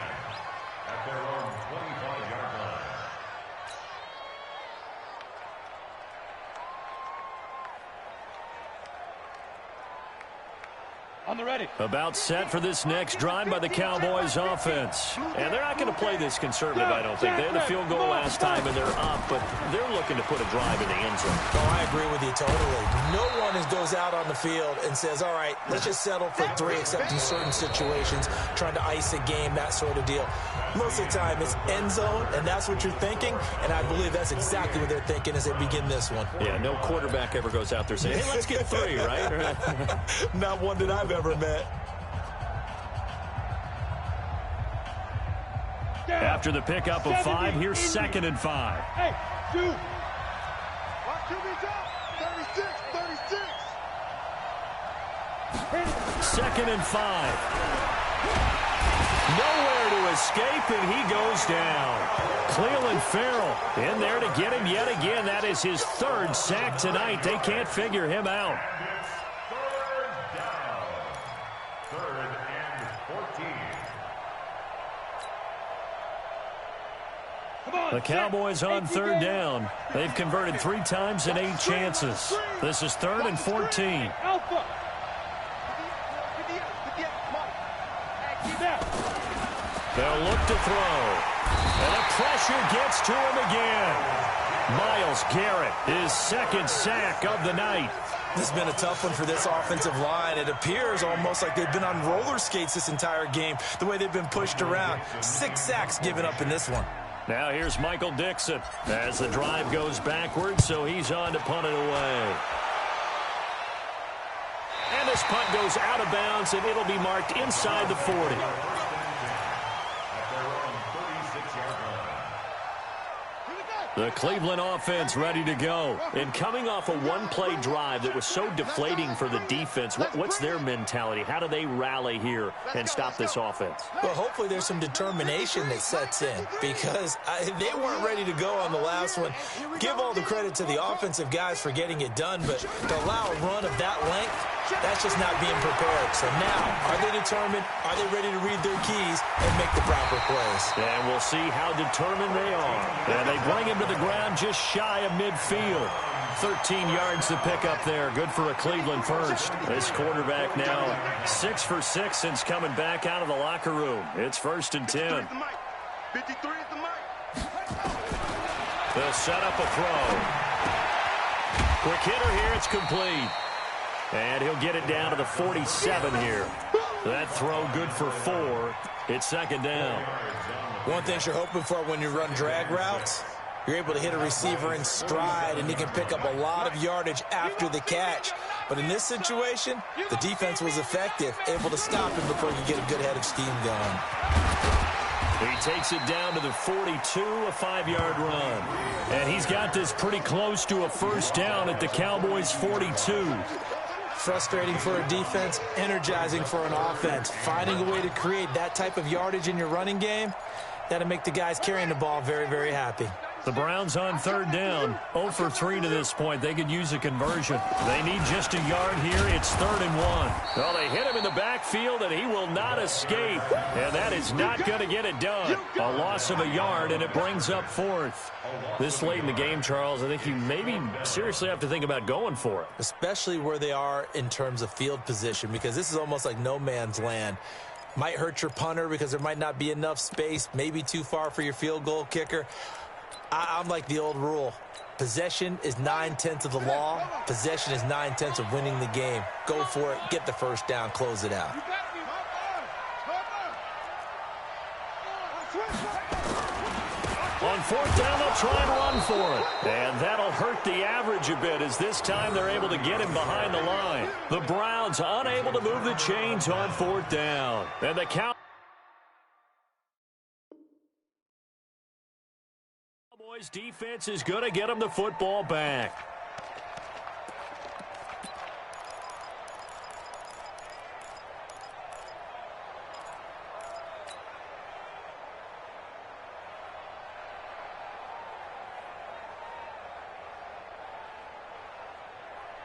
S5: at their own 25-yard line.
S3: On the ready.
S1: About set for this next drive by the Cowboys offense. And they're not going to play this conservative, I don't think. They had the field goal last time, and they're up, but they're looking to put a drive in the end zone.
S4: Oh, I agree with you totally. No one goes out on the field and says, all right, let's just settle for 3, except in certain situations, trying to ice a game, that sort of deal. Most of the time, it's end zone, and that's what you're thinking, and I believe that's exactly what they're thinking as they begin this one.
S1: Yeah, no quarterback ever goes out there saying, hey, let's get 3, right?
S4: Not one that I've ever met.
S1: After the pickup of 5, here's 2nd and 5.
S3: Hey, shoot.
S2: Watch QB's up. 36, 36.
S1: 2nd and 5. Nowhere to escape, and he goes down. Clelin Ferrell in there to get him yet again. That is his third sack tonight. They can't figure him out.
S5: Third and 14.
S1: The Cowboys on third down. They've converted 3 times in 8 chances. This is 3rd and 14. They'll look to throw. And the pressure gets to him again. Myles Garrett, his second sack of the night.
S4: This has been a tough one for this offensive line. It appears almost like they've been on roller skates this entire game, the way they've been pushed around. 6 sacks given up in this one.
S1: Now here's Michael Dixon as the drive goes backwards, so he's on to punt it away. And this punt goes out of bounds, and it'll be marked inside the 40. The Cleveland offense ready to go. And coming off a one-play drive that was so deflating for the defense, what's their mentality? How do they rally here and stop this offense?
S4: Well, hopefully there's some determination that sets in because they weren't ready to go on the last one. Give all the credit to the offensive guys for getting it done, but to allow a run of that length, that's just not being prepared. So now, are they determined? Are they ready to read their keys and make the proper plays?
S1: And we'll see how determined they are. And they bring him to the ground just shy of midfield. 13 yards to pick up there. Good for a Cleveland first. This quarterback now 6 for 6 since coming back out of the locker room. It's 1st and 10.
S2: 53 is the mic.
S1: They'll set up a throw. Quick hitter here. It's complete. And he'll get it down to the 47 here. That throw good for 4. It's 2nd down.
S4: One thing you're hoping for when you run drag routes, you're able to hit a receiver in stride, and he can pick up a lot of yardage after the catch. But in this situation, the defense was effective, able to stop him before he could get a good head of steam going.
S1: He takes it down to the 42, a 5-yard run. And he's got this pretty close to a 1st down at the Cowboys' 42.
S4: Frustrating for a defense, energizing for an offense. Finding a way to create that type of yardage in your running game, that'll make the guys carrying the ball very, very happy.
S1: The Browns on 3rd down, 0 for 3 to this point. They could use a conversion. They need just a yard here. It's 3rd and 1. Well, they hit him in the backfield, and he will not escape. And that is not going to get it done. A loss of a yard, and it brings up 4th. This late in the game, Charles, I think you maybe seriously have to think about going for it.
S4: Especially where they are in terms of field position, because this is almost like no man's land. Might hurt your punter because there might not be enough space, maybe too far for your field goal kicker. I'm like the old rule. Possession is 9/10 of the law. Possession is 9/10 of winning the game. Go for it. Get the 1st down. Close it out.
S1: On 4th down, they'll try and run for it. And that'll hurt the average a bit as this time they're able to get him behind the line. The Browns unable to move the chains on 4th down. And the Cowboys defense is going to get them the football back.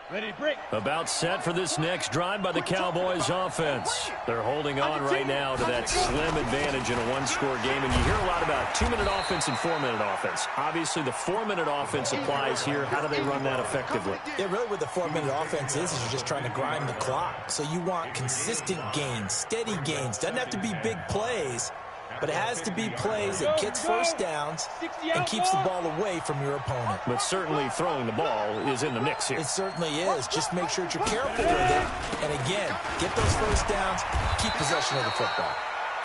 S3: Ready, break.
S1: About set for this next drive by the Cowboys offense. They're holding on right now to that slim advantage in a one-score game. And you hear a lot about 2-minute offense and 4-minute offense. Obviously, the 4-minute offense applies here. How do they run that effectively?
S4: Yeah, really what the 4-minute offense is you're just trying to grind the clock. So you want consistent gains, steady gains. Doesn't have to be big plays, but it has to be plays that gets 1st downs and keeps the ball away from your opponent.
S1: But certainly throwing the ball is in the mix here.
S4: It certainly is. Just make sure that you're careful with it. And again, get those 1st downs, keep possession of the football.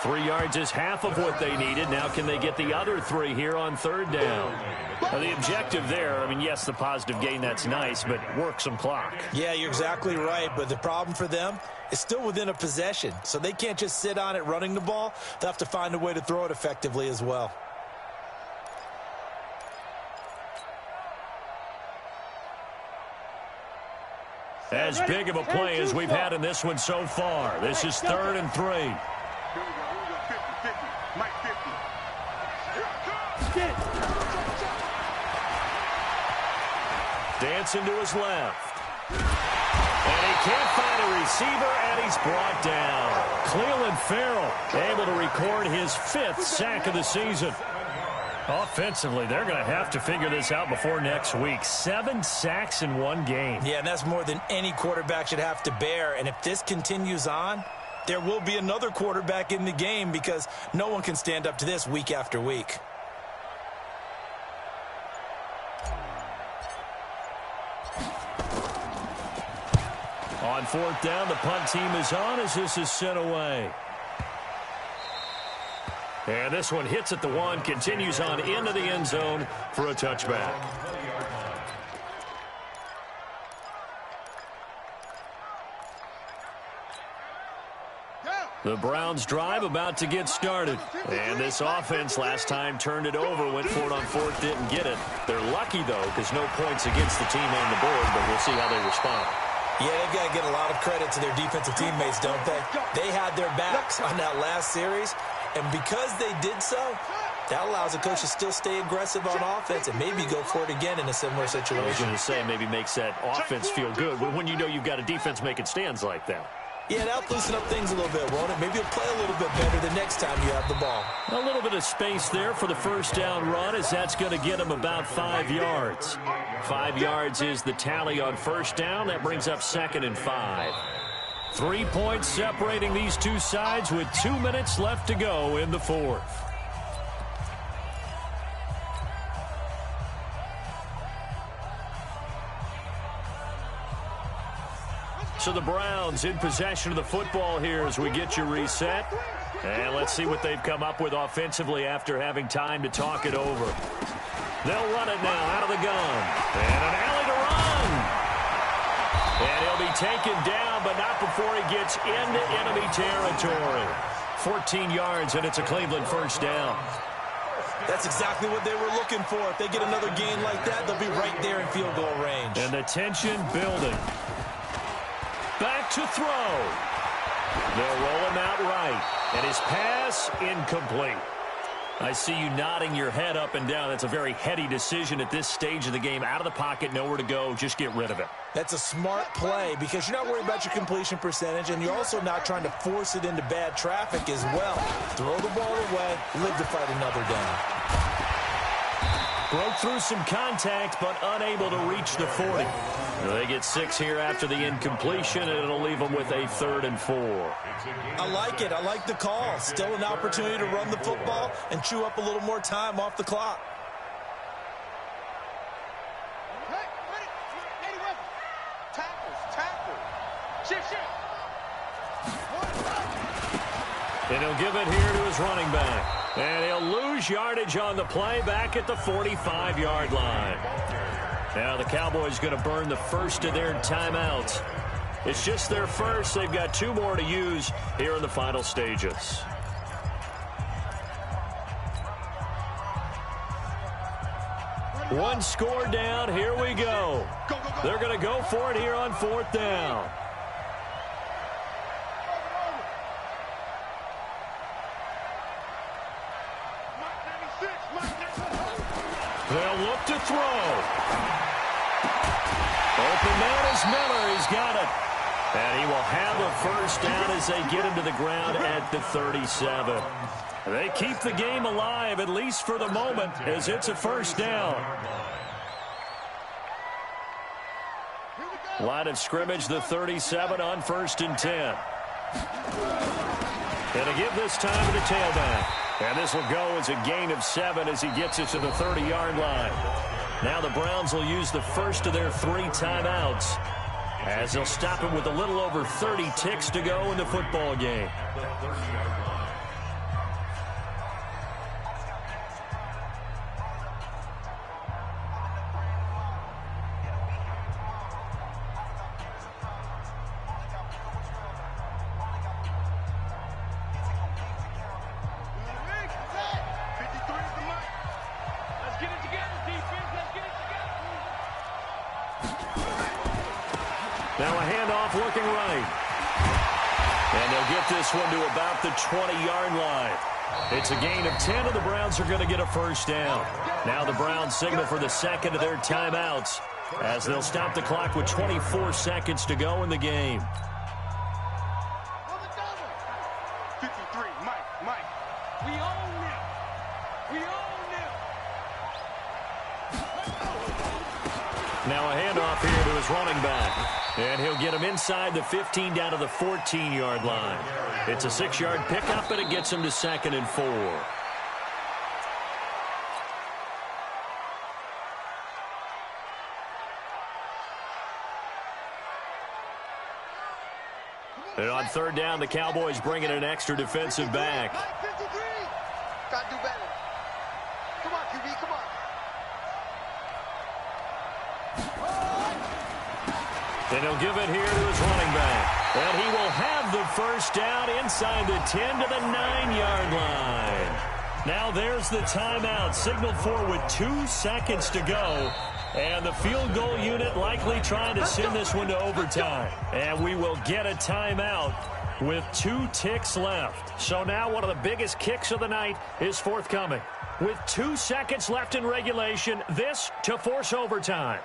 S1: 3 yards is half of what they needed. Now can they get the other 3 here on 3rd down? Now the objective there, I mean, yes, the positive gain, that's nice, but work some clock.
S4: Yeah, you're exactly right. But the problem for them is still within a possession. So they can't just sit on it running the ball. They'll have to find a way to throw it effectively as well.
S1: As big of a play as we've had in this one so far. This is 3rd and 3. Dancing to his left. And he can't find a receiver, and he's brought down. Clelin Ferrell able to record his 5th sack of the season. Offensively, they're going to have to figure this out before next week. 7 sacks in one game.
S4: Yeah, and that's more than any quarterback should have to bear. And if this continues on, there will be another quarterback in the game because no one can stand up to this week after week.
S1: On 4th down, the punt team is on as this is sent away. And this one hits at the 1, continues on into the end zone for a touchback. The Browns drive about to get started. And this offense last time turned it over, went for it on 4th, didn't get it. They're lucky, though, because no points against the team on the board, but we'll see how they respond.
S4: Yeah, they've got to get a lot of credit to their defensive teammates, don't they? They had their backs on that last series, and because they did so, that allows the coach to still stay aggressive on offense and maybe go for it again in a similar situation.
S1: I was going to say, maybe makes that offense feel good when you know you've got a defense making stands like that.
S4: Yeah, that'll loosen up things a little bit, won't it? Maybe you'll play a little bit better the next time you have the ball.
S1: A little bit of space there for the first down run, as that's going to get him about 5 yards. 5 yards is the tally on first down. That brings up 2nd and 5. 3 points separating these two sides with 2 minutes left to go in the 4th. So the Browns in possession of the football here as we get you reset. And let's see what they've come up with offensively after having time to talk it over. They'll run it now out of the gun. And an alley to run. And he'll be taken down, but not before he gets into enemy territory. 14 yards, and it's a Cleveland first down.
S4: That's exactly what they were looking for. If they get another gain like that, they'll be right there in field goal range.
S1: And the tension building. Back to throw. They'll roll him out right. And his pass incomplete. I see you nodding your head up and down. That's a very heady decision at this stage of the game. Out of the pocket, nowhere to go. Just get rid of it.
S4: That's a smart play because you're not worried about your completion percentage, and you're also not trying to force it into bad traffic as well. Throw the ball away, live to fight another down.
S1: Broke through some contact, but unable to reach the 40. They get 6 here after the incompletion, and it'll leave them with a 3rd and 4.
S4: I like it. I like the call. Still an opportunity to run the football and chew up a little more time off the clock.
S1: And he'll give it here to his running back. And he'll lose yardage on the play back at the 45-yard line. Now the Cowboys going to burn the first of their timeouts. It's just their first. They've got 2 more to use here in the final stages. One score down. Here we go. They're going to go for it here on 4th down. They'll look to throw. Open man is Miller. He's got it. And he will have a first down as they get him to the ground at the 37. They keep the game alive, at least for the moment, as it's a first down. Line of scrimmage, the 37 on 1st and 10. And to give this time to the tailback. And this will go as a gain of 7 as he gets it to the 30-yard line. Now the Browns will use the first of their 3 timeouts as they'll stop him with a little over 30 ticks to go in the football game. Now a handoff looking right. And they'll get this one to about the 20-yard line. It's a gain of 10, and the Browns are going to get a first down. Now the Browns signal for the second of their timeouts as they'll stop the clock with 24 seconds to go in the game.
S2: 53, Mike. We own them. We own them.
S1: Now a handoff here to his running back. And he'll get him inside the 15 down to the 14-yard line. It's a 6-yard pickup, and it gets him to 2nd and 4. And on 3rd down, the Cowboys bring in an extra defensive back.
S3: 53. Got to do better. Come on, QB, come on.
S1: And he'll give it here to his running back. And he will have the first down inside the 10 to the 9-yard line. Now there's the timeout, signaled for with 2 seconds to go. And the field goal unit likely trying to send this one to overtime. And we will get a timeout with 2 ticks left. So now one of the biggest kicks of the night is forthcoming. With 2 seconds left in regulation, this to force overtime.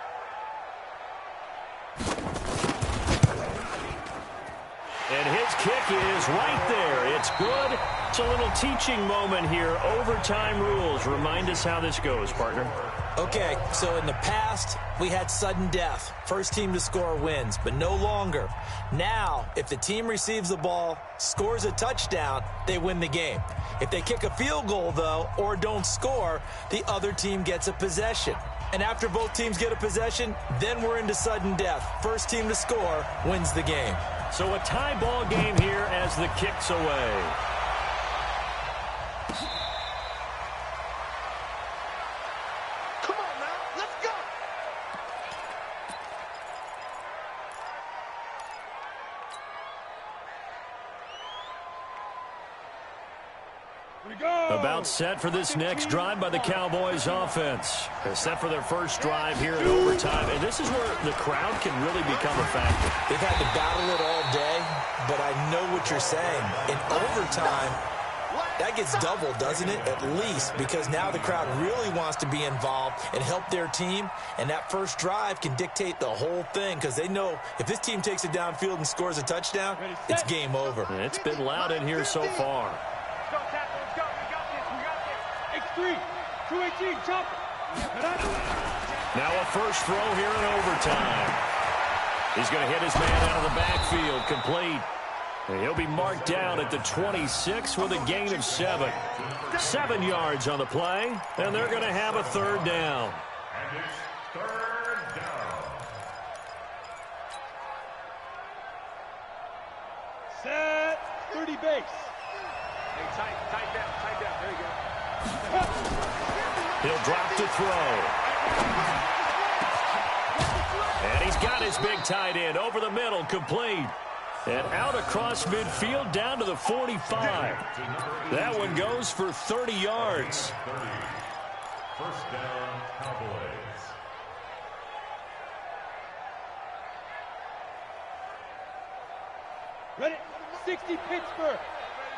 S1: And his kick is right there. It's good. It's a little teaching moment here. Overtime rules. Remind us how this goes, partner.
S4: Okay, so in the past, we had sudden death. First team to score wins, but no longer. Now, if the team receives the ball, scores a touchdown, they win the game. If they kick a field goal, though, or don't score, the other team gets a possession. And after both teams get a possession, then we're into sudden death. First team to score wins the game.
S1: So a tie ball game here as the kick's away.
S3: Come on now, let's go.
S1: About set for this next drive by the Cowboys offense. They're set for their first drive here in overtime. And this is where the crowd can really become a factor.
S4: They've had to battle it all day, but I know what you're saying. In overtime, that gets doubled, doesn't it? At least, because now the crowd really wants to be involved and help their team. And that first drive can dictate the whole thing because they know if this team takes it downfield and scores a touchdown, it's game over.
S1: And it's been loud in here so far.
S2: Let's go, Tackle. Let's go. We got this. We got this. X3. 218. Jump.
S1: Now a first throw here in overtime. He's going to hit his man out of the backfield, complete. And he'll be marked down at the 26 with a gain of 7. 7 yards on the play, and they're going to have a 3rd down.
S5: And it's 3rd down.
S2: Set. 30 base. Hey, tight down. There you go.
S1: He'll drop to throw. And he's got his big tight end over the middle, complete. And out across midfield down to the 45. That one goes for 30 yards.
S5: 30. First down, Cowboys.
S2: Ready? 60 Pittsburgh.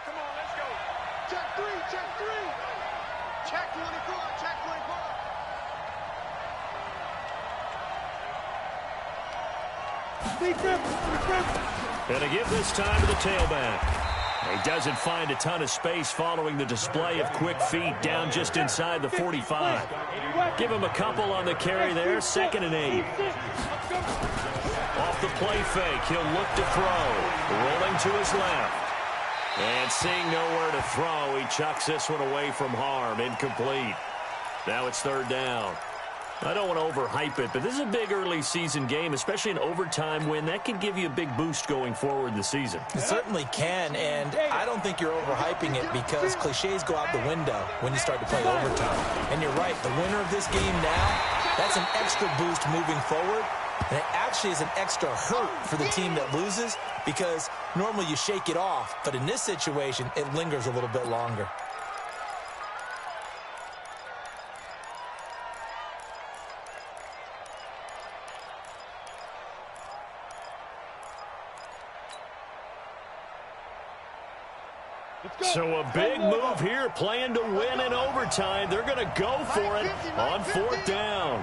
S2: Come on, let's go.
S3: Check 3, check 3. Check 24, check 24.
S1: And to give this time to the tailback. He doesn't find a ton of space following the display of quick feet down just inside the 45. Give him a couple on the carry there, 2nd and 8. Off the play fake, he'll look to throw. Rolling to his left. And seeing nowhere to throw, he chucks this one away from harm. Incomplete. Now it's 3rd down. I don't want to overhype it, but this is a big early season game, especially an overtime win. That can give you a big boost going forward in the season.
S4: It certainly can, and I don't think you're overhyping it because cliches go out the window when you start to play overtime. And you're right, the winner of this game now, that's an extra boost moving forward. And it actually is an extra hurt for the team that loses because normally you shake it off, but in this situation, it lingers a little bit longer.
S1: So a big move here, playing to win in overtime. They're going to go for it on 4th down.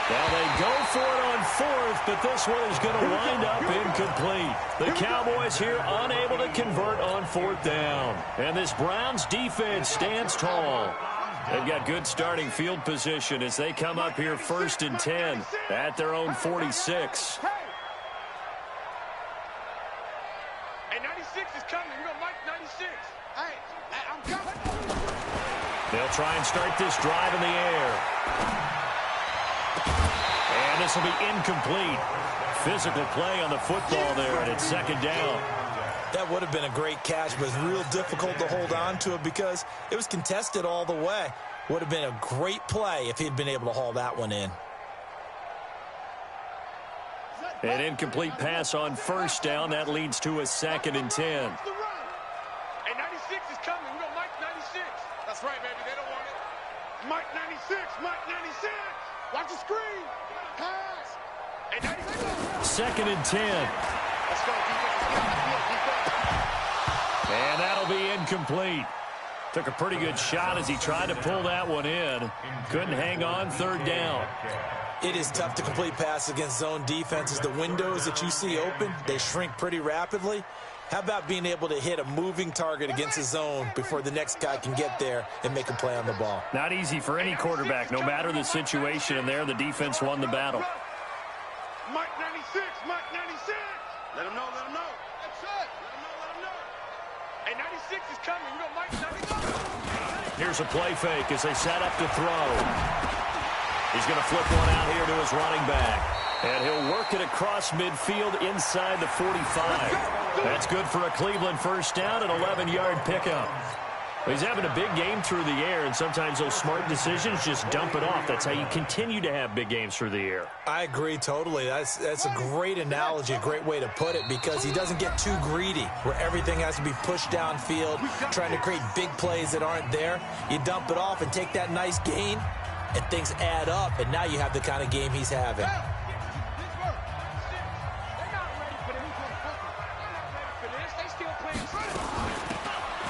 S1: Now they go for it on 4th, but this one is going to wind up incomplete. The Cowboys here unable to convert on 4th down. And this Browns defense stands tall. They've got good starting field position as they come up here 1st and 10 at their own 46.
S2: Hey, 96 is coming. We're going to Mike 96. Hey, I'm coming.
S1: They'll try and start this drive in the air. And this will be incomplete. Physical play on the football there, and it's 2nd down.
S4: That would have been a great catch, but it's real difficult to hold on to it because it was contested all the way. Would have been a great play if he'd been able to haul that one in.
S1: An incomplete pass on 1st down. That leads to a 2nd and 10.
S2: Hey, 96 is coming. We're going to Mike 96. That's right, baby. They don't want it. Mike 96. Mike 96. Watch the screen. Pass. Hey, 96.
S1: 2nd and 10.
S2: Let's go, defense. Let's get on the field, defense.
S1: And that'll be incomplete. Took a pretty good shot as he tried to pull that one in. Couldn't hang on 3rd down.
S4: It is tough to complete passes against zone defenses. The windows that you see open, they shrink pretty rapidly. How about being able to hit a moving target against a zone before the next guy can get there and make a play on the ball?
S1: Not easy for any quarterback, no matter the situation, and there the defense won the battle.
S2: Mike 96. Mike 96. Let him know. Let him know. That's it. Let him know. Let him know. Hey, 96 is coming. We're going to Mike 96.
S1: Here's a play fake as they set up to throw. He's going to flip one out here to his running back. And he'll work it across midfield inside the 45. That's good for a Cleveland 1st down, an 11-yard pickup. He's having a big game through the air, and sometimes those smart decisions just dump it off. That's how you continue to have big games through the air.
S4: I agree totally. That's a great analogy, a great way to put it, because he doesn't get too greedy where everything has to be pushed downfield, trying to create big plays that aren't there. You dump it off and take that nice gain, and things add up, and now you have the kind of game he's having.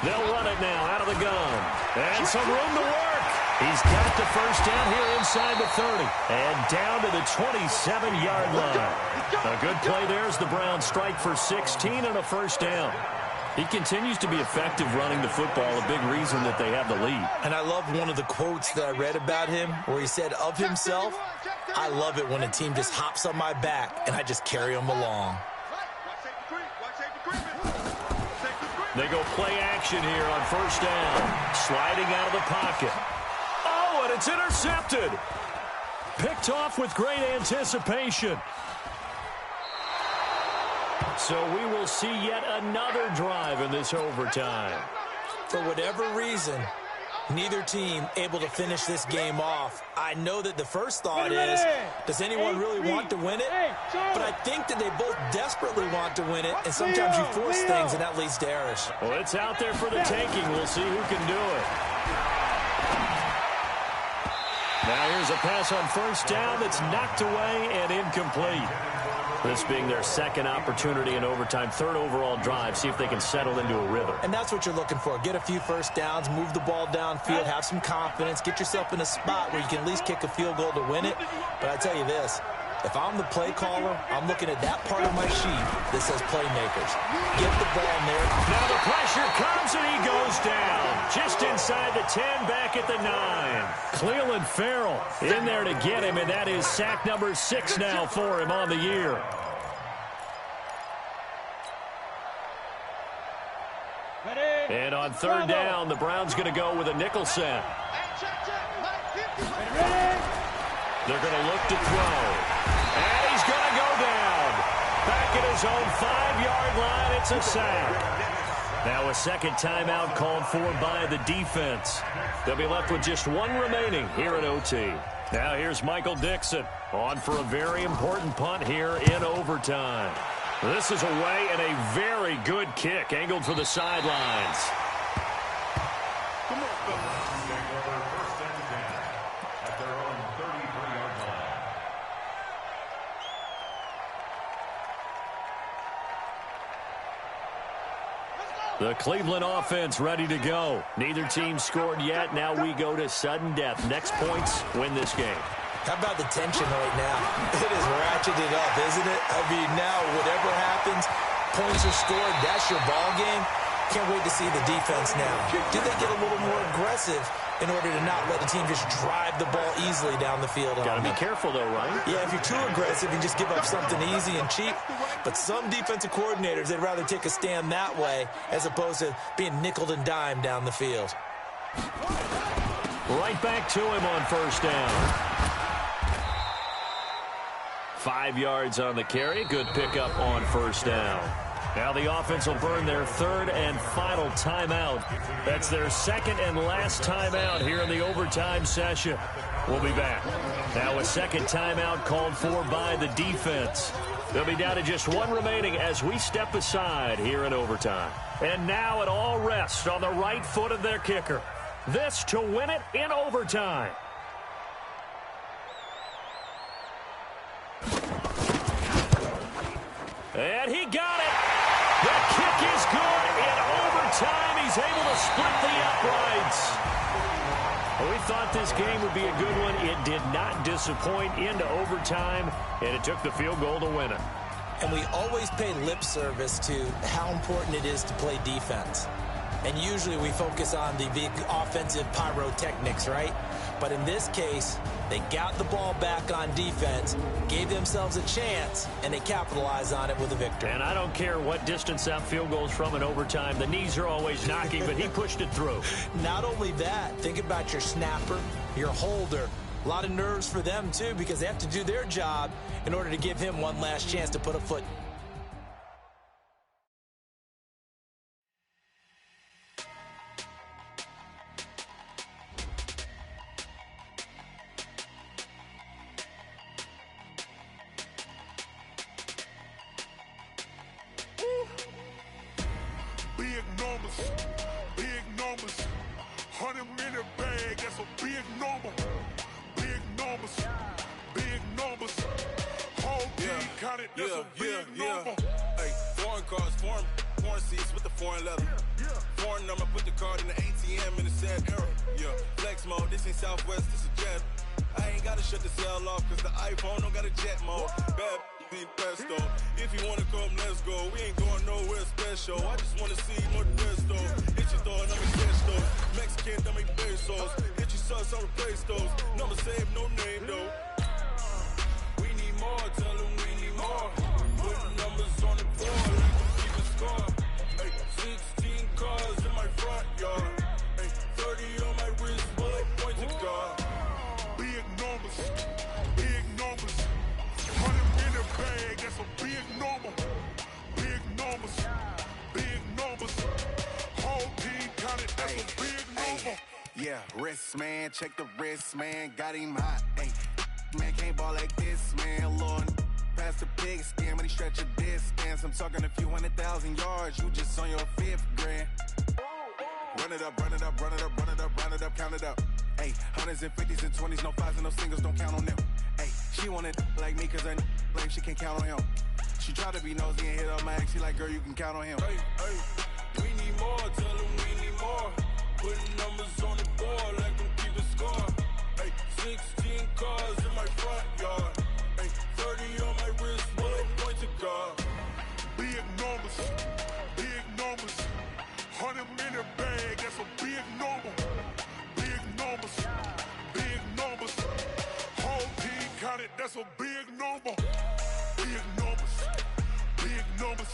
S1: They'll run it now out of the gun. And some room to work. He's got the 1st down here inside the 30. And down to the 27-yard line. A good play there as the Browns strike for 16 and a 1st down. He continues to be effective running the football, a big reason that they have the lead.
S4: And I love one of the quotes that I read about him where he said of himself, "I love it when a team just hops on my back and I just carry them along."
S1: They go play action here on 1st down. Sliding out of the pocket. Oh, and it's intercepted. Picked off with great anticipation. So we will see yet another drive in this overtime.
S4: For whatever reason, neither team able to finish this game off. I know that the first thought is, does anyone really want to win it? But I think that they both desperately want to win it, and sometimes you force things, and that leads to errors.
S1: Well, it's out there for the taking. We'll see who can do it. Now here's a pass on 1st down that's knocked away and incomplete. This being their 2nd opportunity in overtime, 3rd overall drive. See if they can settle into a rhythm.
S4: And that's what you're looking for. Get a few 1st downs, move the ball downfield, have some confidence, get yourself in a spot where you can at least kick a field goal to win it. But I tell you this, if I'm the play caller, I'm looking at that part of my sheet that says playmakers. Get the ball in there.
S1: Now the pressure comes and he goes down. Just inside the 10, back at the 9. Cleveland Farrell in there to get him, and that is sack number 6 now for him on the year. And on 3rd down, the Browns going to go with a nickel set. They're going to look to throw. And he's going to go down. Back at his own 5-yard line, it's a sack. Now a 2nd timeout called for by the defense. They'll be left with just 1 remaining here at OT. Now here's Michael Dixon on for a very important punt here in overtime. This is away and a very good kick angled for the sidelines.
S2: Come on, fellas.
S5: Take over 1st and 10 at their own 33-yard line.
S1: The Cleveland offense ready to go. Neither team scored yet. Now we go to sudden death. Next points win this game.
S4: How about the tension right now? It is ratcheted up, isn't it? I mean, now whatever happens, points are scored, that's your ball game. Can't wait to see the defense now. Do they get a little more aggressive in order to not let the team just drive the ball easily down the field?
S1: Got to be careful, though, right?
S4: Yeah, if you're too aggressive, you just give up something easy and cheap. But some defensive coordinators, they'd rather take a stand that way as opposed to being nickeled and dimed down the field.
S1: Right back to him on first down. 5 yards on the carry. Good pickup on first down. Now the offense will burn their third and final timeout. That's their second and last timeout here in the overtime session. We'll be back. Now a second timeout called for by the defense. They'll be down to just one remaining as we step aside here in overtime. And now it all rests on the right foot of their kicker. This to win it in overtime. And he got it. The kick is good. In overtime, he's able to split the uprights. Well, we thought this game would be a good one. It did not disappoint into overtime, and it took the field goal to win it.
S4: And we always pay lip service to how important it is to play defense. And usually we focus on the big offensive pyrotechnics, right? But in this case, they got the ball back on defense, gave themselves a chance, and they capitalized on it with a victory.
S1: And I don't care what distance that field goes from in overtime. The knees are always knocking, but he pushed it through.
S4: Not only that, think about your snapper, your holder. A lot of nerves for them, too, because they have to do their job in order to give him one last chance to put a foot.
S2: Big numbers, 100 in a bag, that's a big number. Big numbers, whole team counted, that's a big number.
S6: Hey, foreign cars, foreign seats with the foreign leather. Foreign number, put the card in the ATM in the sad era. Yeah, flex mode, this ain't Southwest, this is Jet. I ain't gotta shut the cell off, cause the iPhone don't got a jet mode. Bad being pesto. If you wanna come, let's go. We ain't going nowhere special. I just wanna see more than rest though. Hit your thought, I'm a cash though. Mexican, dummy pesos. Hit your sus, I'll replace those. Number save, no name though. We need more, tell them we need more. Put the numbers on the board, let them keep a score. Hey, 16 cars in my front yard. Hey, 30 on my wrist, bullet point to God.
S2: Big numbers, 100 in a bag, that's a big number. Big numbers, whole team counted, that's a big number.
S6: Yeah, wrist man, check the wrist man, got him hot. Hey, man can't ball like this, man. Lord, past the pig skin, when he stretch a distance. I'm talking a few 100,000 yards, you just on your 5th grand. Run it up, count it up. Hey, hundreds and 50s and 20s, no 5s and no singles, don't count on them. Hey, she wanted like me cause her blame, she can't count on him. She tried to be nosy and hit up my ex, she like, girl, you can count on him.
S2: Hey,
S6: we need more, tell them we need more. Putting numbers on the board, let them keep a score. Hey, 16 cars in my front yard. Hey, 30 on my wrist, bullet point to God.
S2: big numbers, 100 in a bag, that's a big number. Big numbers, whole team counted, that's a big number. Big numbers,